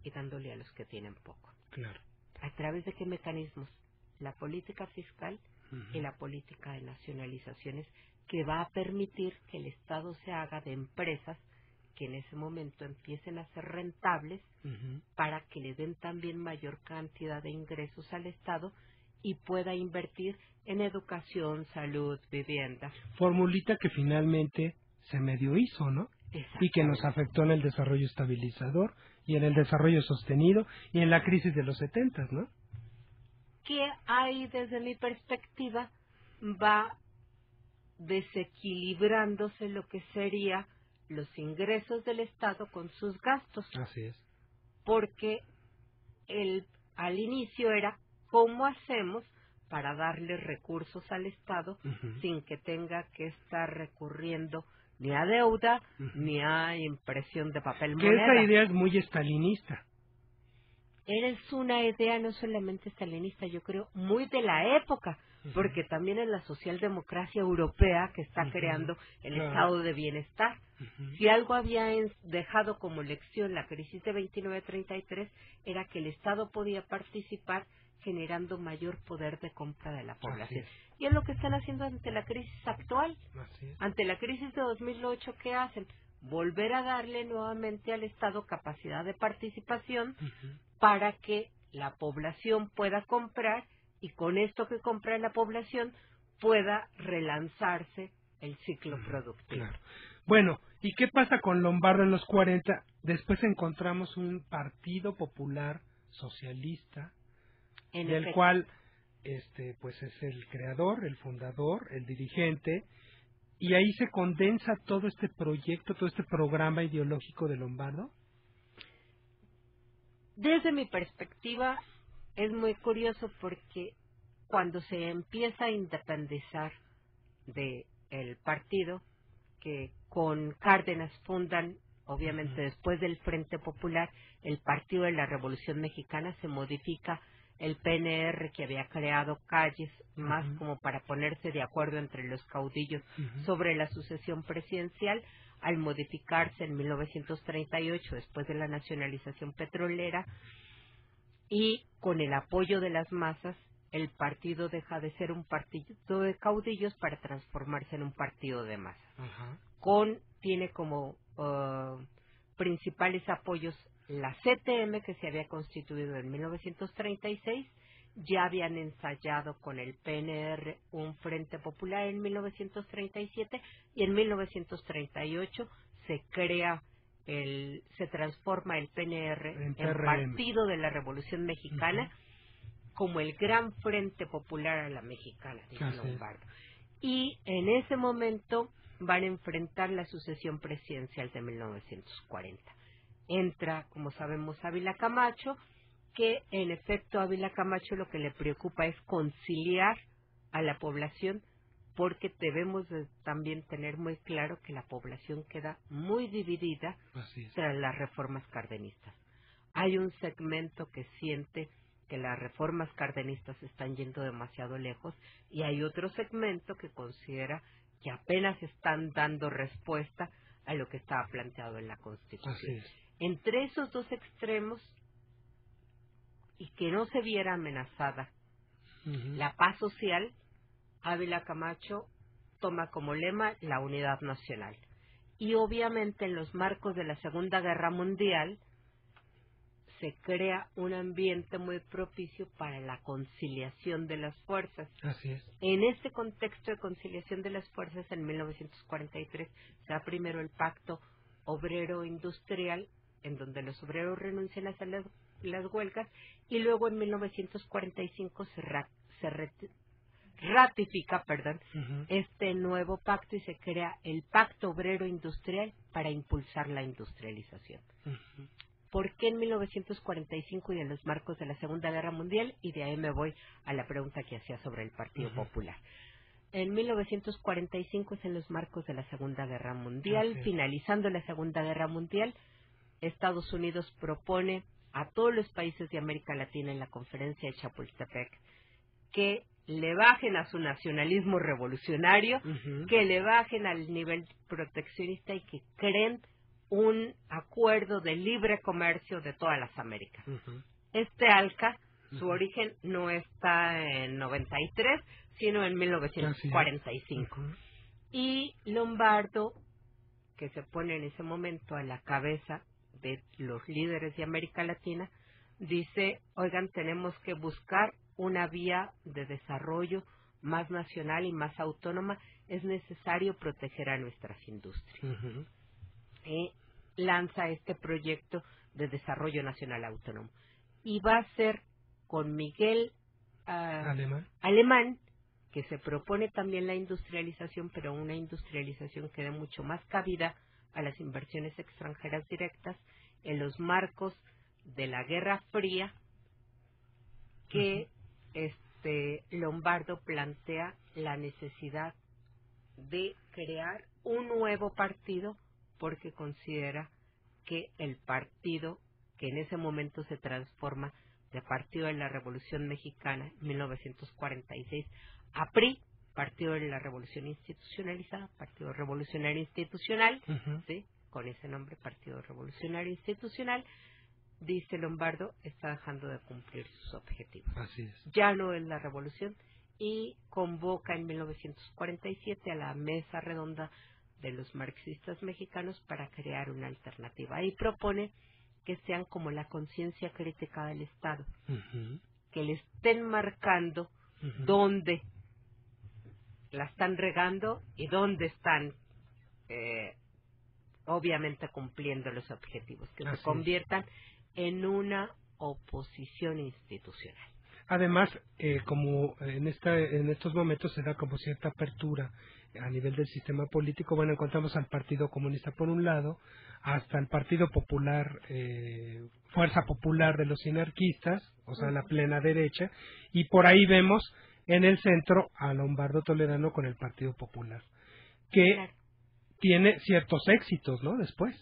y dándole a los que tienen poco. Claro. ¿A través de qué mecanismos? La política fiscal y la política de nacionalizaciones, que va a permitir que el Estado se haga de empresas que en ese momento empiecen a ser rentables para que le den también mayor cantidad de ingresos al Estado y pueda invertir en educación, salud, vivienda. Formulita que finalmente se medio hizo, ¿no? Y que nos afectó en el desarrollo estabilizador y en el desarrollo sostenido y en la crisis de los 70, ¿no? Que ahí, desde mi perspectiva, va desequilibrándose lo que sería los ingresos del Estado con sus gastos. Así es. Porque al inicio era, ¿cómo hacemos para darle recursos al Estado sin que tenga que estar recurriendo ni a deuda ni a impresión de papel moneda. Que esa idea es muy estalinista. Es una idea no solamente stalinista, yo creo, muy de la época, porque también es la socialdemocracia europea que está creando el estado de bienestar. Si algo había dejado como lección la crisis de 29-33 era que el Estado podía participar generando mayor poder de compra de la población. Y es lo que están haciendo ante la crisis actual. Ante la crisis de 2008, ¿qué hacen? Volver a darle nuevamente al Estado capacidad de participación para que la población pueda comprar y con esto que compra la población pueda relanzarse el ciclo productivo. Claro. Bueno, ¿y qué pasa con Lombardo en los 40? Después encontramos un partido popular socialista del cual pues es el creador, el fundador, el dirigente, y ahí se condensa todo este proyecto, todo este programa ideológico de Lombardo. Desde mi perspectiva es muy curioso porque cuando se empieza a independizar del partido, que con Cárdenas fundan, obviamente después del Frente Popular, el Partido de la Revolución Mexicana, se modifica el PNR que había creado Calles, más como para ponerse de acuerdo entre los caudillos sobre la sucesión presidencial. Al modificarse en 1938, después de la nacionalización petrolera, y con el apoyo de las masas, el partido deja de ser un partido de caudillos para transformarse en un partido de masas. Tiene como principales apoyos la CTM, que se había constituido en 1936, ya habían ensayado con el PNR un Frente Popular en 1937 y en 1938 se transforma el PNR en Partido de la Revolución Mexicana como el gran Frente Popular a la mexicana, dice Lombardo. Y en ese momento van a enfrentar la sucesión presidencial de 1940. Entra, como sabemos, Ávila Camacho, que en efecto Ávila Camacho lo que le preocupa es conciliar a la población, porque debemos también tener muy claro que la población queda muy dividida tras las reformas cardenistas. Hay un segmento que siente que las reformas cardenistas están yendo demasiado lejos y hay otro segmento que considera que apenas están dando respuesta a lo que estaba planteado en la Constitución. Entre esos dos extremos, y que no se viera amenazada la paz social, Ávila Camacho toma como lema la unidad nacional. Y obviamente en los marcos de la Segunda Guerra Mundial se crea un ambiente muy propicio para la conciliación de las fuerzas. En este contexto de conciliación de las fuerzas, en 1943 se da primero el Pacto Obrero-Industrial, en donde los obreros renuncian a hacer las huelgas, y luego en 1945 se ratifica este nuevo pacto y se crea el Pacto Obrero Industrial para impulsar la industrialización. ¿Por qué en 1945 y en los marcos de la Segunda Guerra Mundial? Y de ahí me voy a la pregunta que hacía sobre el Partido Popular. En 1945 es en los marcos de la Segunda Guerra Mundial. Finalizando la Segunda Guerra Mundial, Estados Unidos propone a todos los países de América Latina en la conferencia de Chapultepec que le bajen a su nacionalismo revolucionario, que le bajen al nivel proteccionista y que creen un acuerdo de libre comercio de todas las Américas. Este ALCA, su origen no está en 93, sino en 1945. Y Lombardo, que se pone en ese momento a la cabeza de los líderes de América Latina, dice, oigan, tenemos que buscar una vía de desarrollo más nacional y más autónoma, es necesario proteger a nuestras industrias. Lanza este proyecto de desarrollo nacional autónomo. Y va a ser con Miguel Alemán, que se propone también la industrialización, pero una industrialización que dé mucho más cabida a las inversiones extranjeras directas en los marcos de la Guerra Fría, que Lombardo plantea la necesidad de crear un nuevo partido porque considera que el partido que en ese momento se transforma de Partido de la Revolución Mexicana en 1946 a PRI, Partido de la Revolución Institucionalizada, Partido Revolucionario Institucional, ¿sí? Con ese nombre, Partido Revolucionario Institucional, dice Lombardo, está dejando de cumplir sus objetivos. Así es. Ya no es la revolución, y convoca en 1947 a la mesa redonda de los marxistas mexicanos para crear una alternativa. Y propone que sean como la conciencia crítica del Estado, que le estén marcando dónde la están regando y dónde están obviamente cumpliendo los objetivos, que se conviertan en una oposición institucional. Además, como en estos momentos se da como cierta apertura a nivel del sistema político, bueno, encontramos al Partido Comunista por un lado, hasta el Partido Popular, Fuerza Popular de los Anarquistas, o sea, la plena derecha, y por ahí vemos en el centro a Lombardo Toledano con el Partido Popular, que tiene ciertos éxitos, ¿no? Después.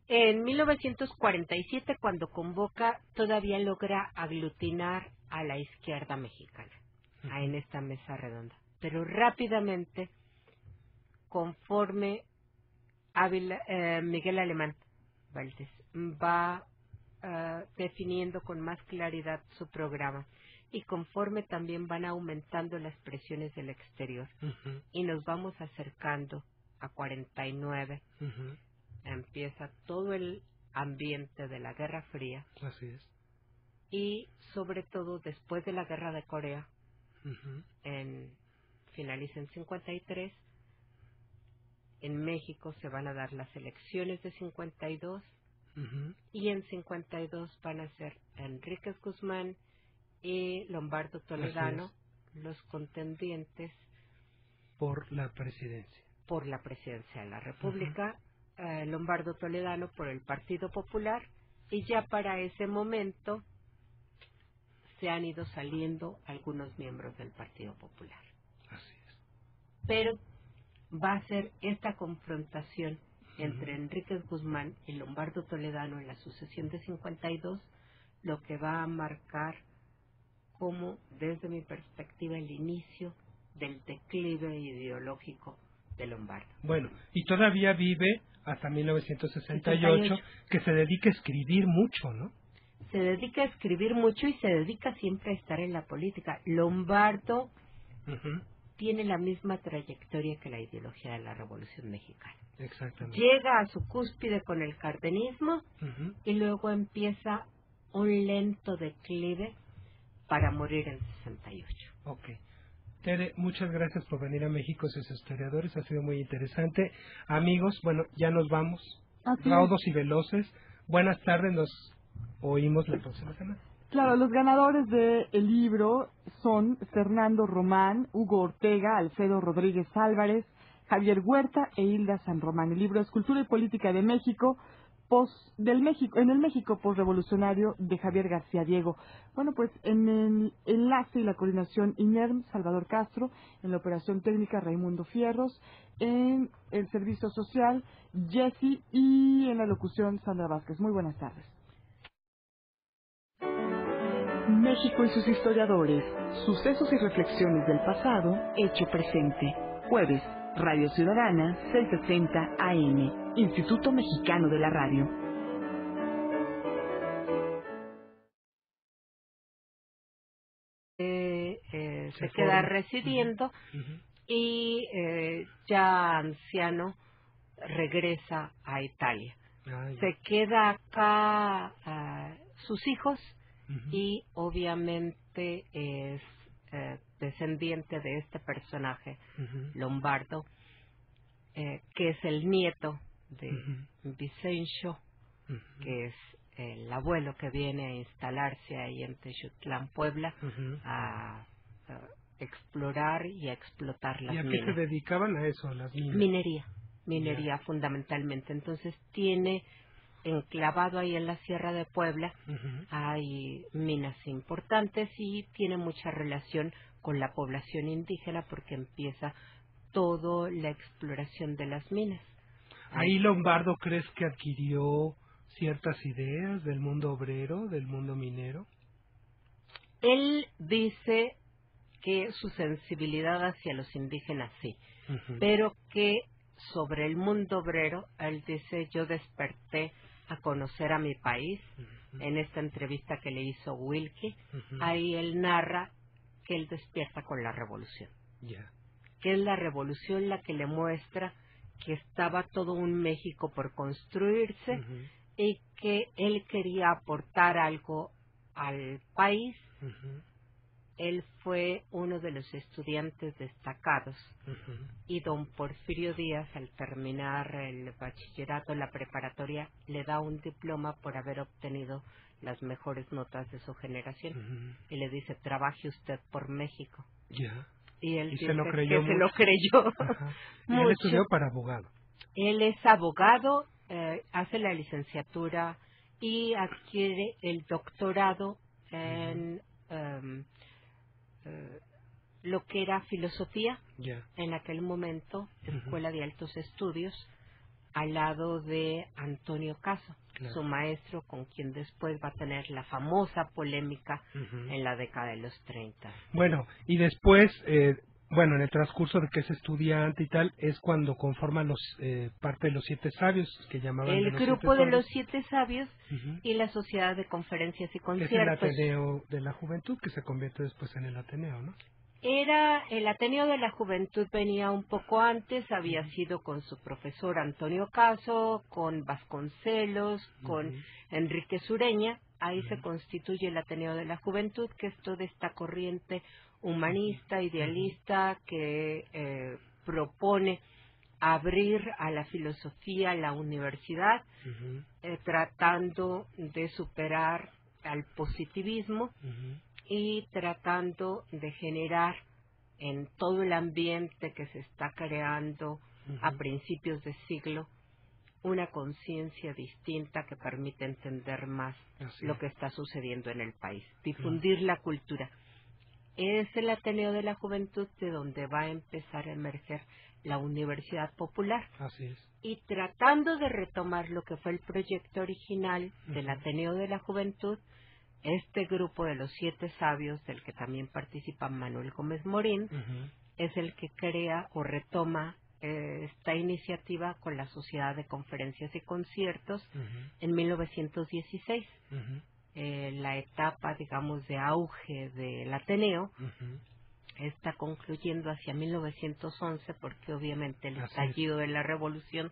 En 1947, cuando convoca, todavía logra aglutinar a la izquierda mexicana en esta mesa redonda. Pero rápidamente, conforme Miguel Alemán Valdés va definiendo con más claridad su programa, y conforme también van aumentando las presiones del exterior, y nos vamos acercando a 49, empieza todo el ambiente de la Guerra Fría. Así es. Y sobre todo después de la Guerra de Corea, finaliza en 53, en México se van a dar las elecciones de 52, y en 52 van a ser Enríquez Guzmán y Lombardo Toledano los contendientes por la presidencia. Por la presidencia de la República. Lombardo Toledano por el Partido Popular, y ya para ese momento se han ido saliendo algunos miembros del Partido Popular. Así es. Pero va a ser esta confrontación entre Enríquez Guzmán y Lombardo Toledano en la sucesión de 52 lo que va a marcar como, desde mi perspectiva, el inicio del declive ideológico de Lombardo. Bueno, y todavía vive hasta 1968, que se dedica a escribir mucho, ¿no? Se dedica a escribir mucho y se dedica siempre a estar en la política. Lombardo tiene la misma trayectoria que la ideología de la Revolución Mexicana. Exactamente. Llega a su cúspide con el cardenismo y luego empieza un lento declive para morir en 68. Ok. Tere, muchas gracias por venir a México, sus historiadores, ha sido muy interesante. Amigos, bueno, ya nos vamos, raudos y veloces. Buenas tardes, nos oímos la próxima semana. Claro, los ganadores del libro son Fernando Román, Hugo Ortega, Alfredo Rodríguez Álvarez, Javier Huerta e Hilda San Román. El libro es Cultura y Política de México, en el México postrevolucionario, de Javier García Diego. Bueno, pues en el enlace y la coordinación INERM, Salvador Castro, en la operación técnica Raimundo Fierros, en el servicio social Jessy y en la locución Sandra Vázquez. Muy buenas tardes. México y sus historiadores, sucesos y reflexiones del pasado, hecho presente. Jueves, Radio Ciudadana, 660 AM, Instituto Mexicano de la Radio. Se queda residiendo y ya anciano regresa a Italia. Se queda acá sus hijos y obviamente es descendiente de este personaje, Lombardo, que es el nieto de Vicencio, que es el abuelo que viene a instalarse ahí en Texutlán, Puebla, a explorar y a explotar las minas. ¿Y a qué se dedicaban a eso, a las minas? Minería fundamentalmente. Entonces tiene enclavado ahí en la Sierra de Puebla, hay minas importantes y tiene mucha relación con la población indígena porque empieza toda la exploración de las minas. Ahí Lombardo, ¿crees que adquirió ciertas ideas del mundo obrero, del mundo minero? Él dice que su sensibilidad hacia los indígenas sí, pero que sobre el mundo obrero, él dice, yo desperté a conocer a mi país. En esta entrevista que le hizo Wilkie, ahí él narra que él despierta con la revolución. Que es la revolución la que le muestra que estaba todo un México por construirse y que él quería aportar algo al país. Él fue uno de los estudiantes destacados y don Porfirio Díaz, al terminar el bachillerato, la preparatoria, le da un diploma por haber obtenido las mejores notas de su generación y le dice, trabaje usted por México. Y él dice se lo creyó que mucho. Se lo creyó Él estudió para abogado. Él es abogado, hace la licenciatura y adquiere el doctorado en lo que era filosofía en aquel momento, Escuela de Altos Estudios, al lado de Antonio Caso, su maestro, con quien después va a tener la famosa polémica en la década de los 30. Bueno, y después, en el transcurso de que es estudiante y tal, es cuando conforman parte de los 7 sabios, que llamaban el grupo de los 7 sabios y la Sociedad de Conferencias y Conciertos. Que es el Ateneo de la Juventud, que se convierte después en el Ateneo, ¿no? Era el Ateneo de la Juventud, venía un poco antes, había sido con su profesor Antonio Caso, con Vasconcelos, con Enrique Sureña. Ahí se constituye el Ateneo de la Juventud, que es toda esta corriente humanista, idealista, que propone abrir a la filosofía la universidad, tratando de superar al positivismo y tratando de generar en todo el ambiente que se está creando a principios de siglo una conciencia distinta que permite entender más lo que está sucediendo en el país, difundir la cultura. Es el Ateneo de la Juventud de donde va a empezar a emerger la Universidad Popular. Así es. Y tratando de retomar lo que fue el proyecto original del Ateneo de la Juventud, este grupo de los 7 sabios, del que también participa Manuel Gómez Morín, es el que crea o retoma esta iniciativa con la Sociedad de Conferencias y Conciertos en 1916. La etapa, digamos, de auge del Ateneo está concluyendo hacia 1911 porque obviamente el estallido de la revolución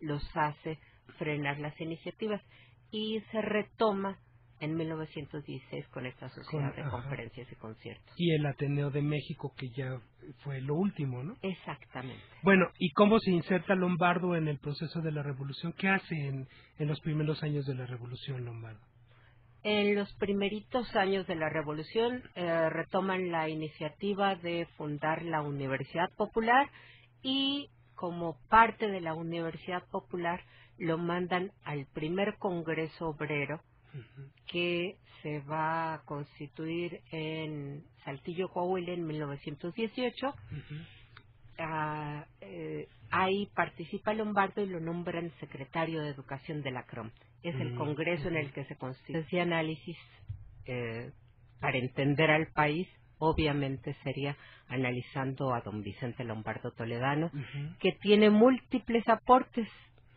los hace frenar las iniciativas y se retoma en 1916 con esta Sociedad de Conferencias y Conciertos. Y el Ateneo de México, que ya fue lo último, ¿no? Exactamente. Bueno, ¿y cómo se inserta Lombardo en el proceso de la revolución? ¿Qué hace en los primeros años de la revolución, Lombardo? En los primeritos años de la revolución retoman la iniciativa de fundar la Universidad Popular y como parte de la Universidad Popular lo mandan al primer Congreso Obrero que se va a constituir en Saltillo, Coahuila, en 1918. Ahí participa Lombardo y lo nombran secretario de Educación de la CROM. Es el congreso en el que se constituye ese análisis para entender al país. Obviamente sería analizando a don Vicente Lombardo Toledano, que tiene múltiples aportes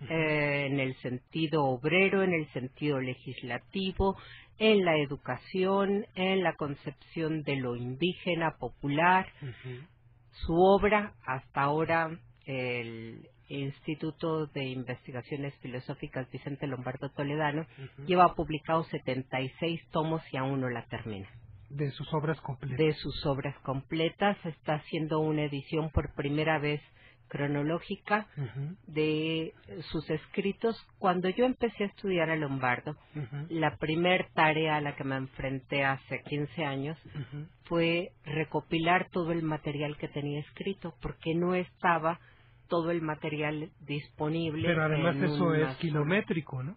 en el sentido obrero, en el sentido legislativo, en la educación, en la concepción de lo indígena, popular. Su obra, hasta ahora, el Instituto de Investigaciones Filosóficas Vicente Lombardo Toledano, lleva publicados 76 tomos y aún no la termina. De sus obras completas. De sus obras completas. Está haciendo una edición por primera vez cronológica de sus escritos. Cuando yo empecé a estudiar a Lombardo, la primer tarea a la que me enfrenté hace 15 años fue recopilar todo el material que tenía escrito, porque no estaba todo el material disponible. Pero además eso es kilométrico, ¿no?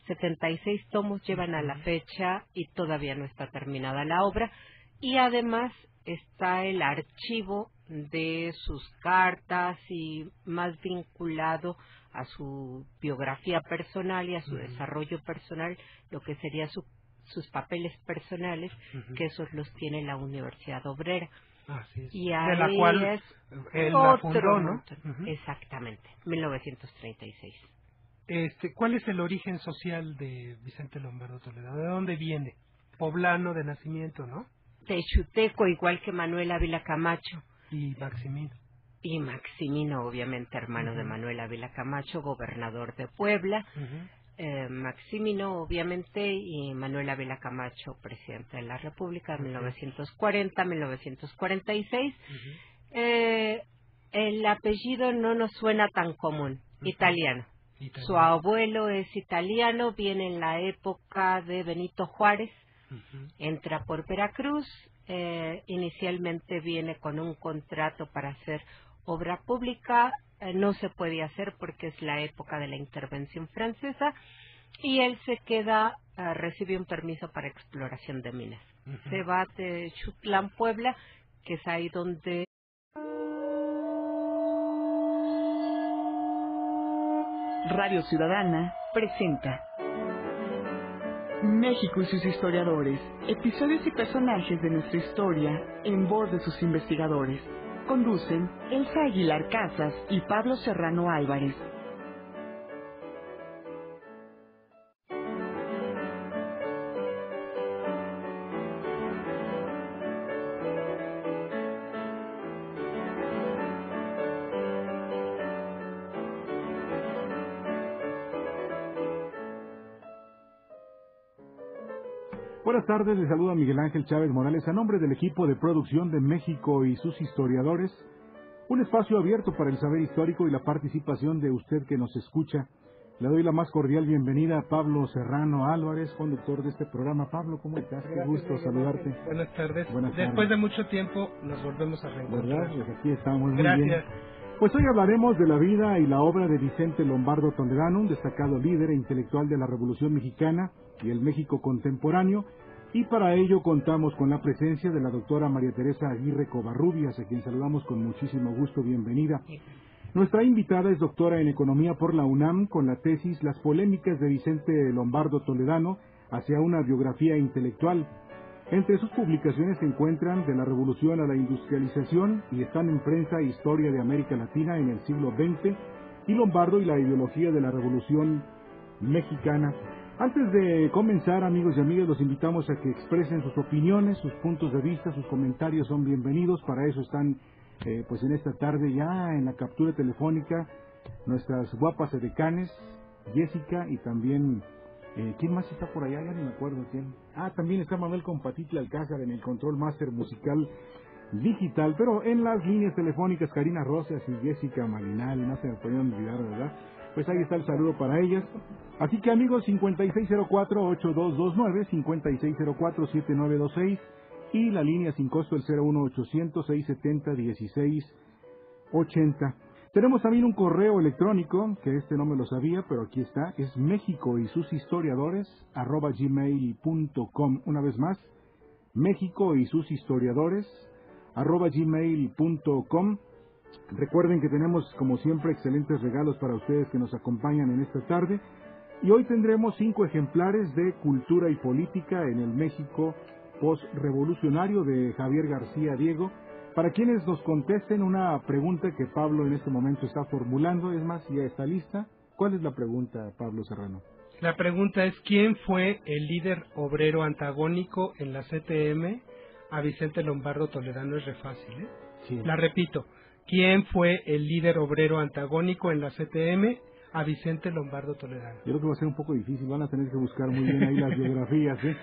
76 tomos llevan a la fecha y todavía no está terminada la obra. Y además está el archivo de sus cartas y más vinculado a su biografía personal y a su desarrollo personal, lo que sería sus papeles personales, que esos los tiene la Universidad Obrera. Así es. Y de la ahí cual es él la fundó, ¿no? Exactamente, 1936. ¿Cuál es el origen social de Vicente Lombardo Toledano? ¿De dónde viene? Poblano de nacimiento, ¿no? Texuteco, igual que Manuel Ávila Camacho. Y Maximino. Y Maximino, obviamente, hermano de Manuel Ávila Camacho, gobernador de Puebla. Maximino, obviamente, y Manuel Ávila Camacho, presidente de la República, 1940-1946. El apellido no nos suena tan común, italiano. Su abuelo es italiano, viene en la época de Benito Juárez, entra por Veracruz, inicialmente viene con un contrato para hacer obra pública, no se puede hacer porque es la época de la intervención francesa, y él se queda, recibe un permiso para exploración de minas. Se va de Xutlán, Puebla, que es ahí donde... Radio Ciudadana presenta México y sus historiadores, episodios y personajes de nuestra historia en voz de sus investigadores. Conducen Elsa Aguilar Casas y Pablo Serrano Álvarez. Buenas tardes, les saluda Miguel Ángel Chávez Morales a nombre del equipo de producción de México y sus historiadores. Un espacio abierto para el saber histórico y la participación de usted que nos escucha. Le doy la más cordial bienvenida a Pablo Serrano Álvarez, conductor de este programa. Pablo, ¿cómo estás? Qué gusto saludarte. Buenas tardes. Buenas tardes. Después de mucho tiempo nos volvemos a reencontrar. ¿Verdad? Pues aquí estamos. Muy Gracias. bien. Pues hoy hablaremos de la vida y la obra de Vicente Lombardo Toledano, un destacado líder e intelectual de la Revolución Mexicana y el México contemporáneo, y para ello contamos con la presencia de la doctora María Teresa Aguirre Covarrubias, a quien saludamos con muchísimo gusto. Bienvenida. Nuestra invitada es doctora en Economía por la UNAM, con la tesis Las polémicas de Vicente Lombardo Toledano hacia una biografía intelectual. Entre sus publicaciones se encuentran De la Revolución a la Industrialización, y están en Prensa e Historia de América Latina en el siglo XX, y Lombardo y la ideología de la Revolución Mexicana. Antes de comenzar, amigos y amigas, los invitamos a que expresen sus opiniones, sus puntos de vista, sus comentarios son bienvenidos. Para eso están, pues en esta tarde ya en la captura telefónica, nuestras guapas edecanes, Jessica, y también, ¿quién más está por allá? Ya ni me acuerdo quién. También está Manuel Compatitla Alcázar en el Control Master Musical Digital, pero en las líneas telefónicas Karina Rosas y Jessica Marinal, no se me podían olvidar, ¿verdad? Pues ahí está el saludo para ellas. Así que amigos, 5604-8229, 5604-7926 y la línea sin costo el 01800-670-1680. Tenemos también un correo electrónico, que no me lo sabía, pero aquí está, es México y sus historiadores @gmail.com. Una vez más, México y sus historiadores @gmail.com. Recuerden que tenemos, como siempre, excelentes regalos para ustedes que nos acompañan en esta tarde. Y hoy tendremos 5 ejemplares de Cultura y Política en el México postrevolucionario de Javier García Diego, para quienes nos contesten una pregunta que Pablo en este momento está formulando. Es más, ya está lista. ¿Cuál es la pregunta, Pablo Serrano? La pregunta es: ¿quién fue el líder obrero antagónico en la CTM a Vicente Lombardo Toledano? Es re fácil, ¿eh? Sí. La repito. ¿Quién fue el líder obrero antagónico en la CTM a Vicente Lombardo Toledano? Yo creo que va a ser un poco difícil, van a tener que buscar muy bien ahí las biografías, ¿eh?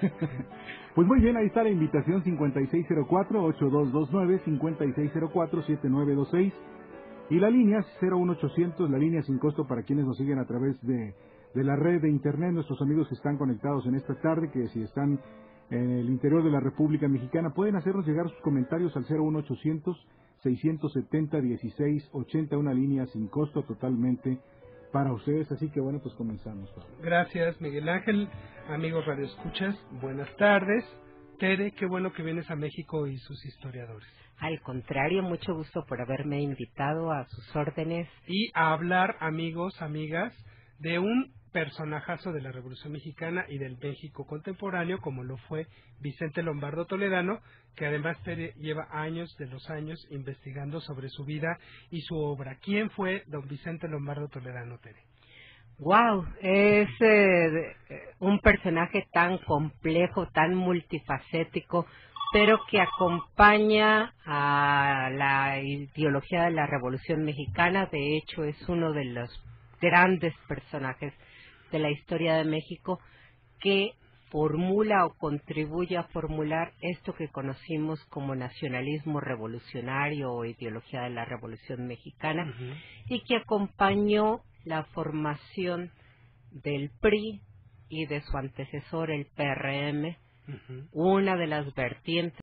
Pues muy bien, ahí está la invitación, 5604-8229, 5604-7926, y la línea 01800, la línea sin costo para quienes nos siguen a través de la red de internet, nuestros amigos que están conectados en esta tarde, que si están en el interior de la República Mexicana, pueden hacernos llegar sus comentarios al 01800-670-1680, una línea sin costo totalmente para ustedes, así que bueno, pues comenzamos. Gracias, Miguel Ángel. Amigos radioescuchas, buenas tardes. Tere, qué bueno que vienes a México y sus historiadores. Al contrario, mucho gusto por haberme invitado, a sus órdenes. Y a hablar, amigos, amigas, de un personajazo de la Revolución Mexicana y del México contemporáneo, como lo fue Vicente Lombardo Toledano, que además Tere lleva años de los años investigando sobre su vida y su obra. ¿Quién fue don Vicente Lombardo Toledano, Tere? Wow, es un personaje tan complejo, tan multifacético, pero que acompaña a la ideología de la Revolución Mexicana. De hecho, es uno de los grandes personajes de la historia de México que formula o contribuye a formular esto que conocimos como nacionalismo revolucionario o ideología de la Revolución Mexicana, y que acompañó la formación del PRI y de su antecesor, el PRM, una de las vertientes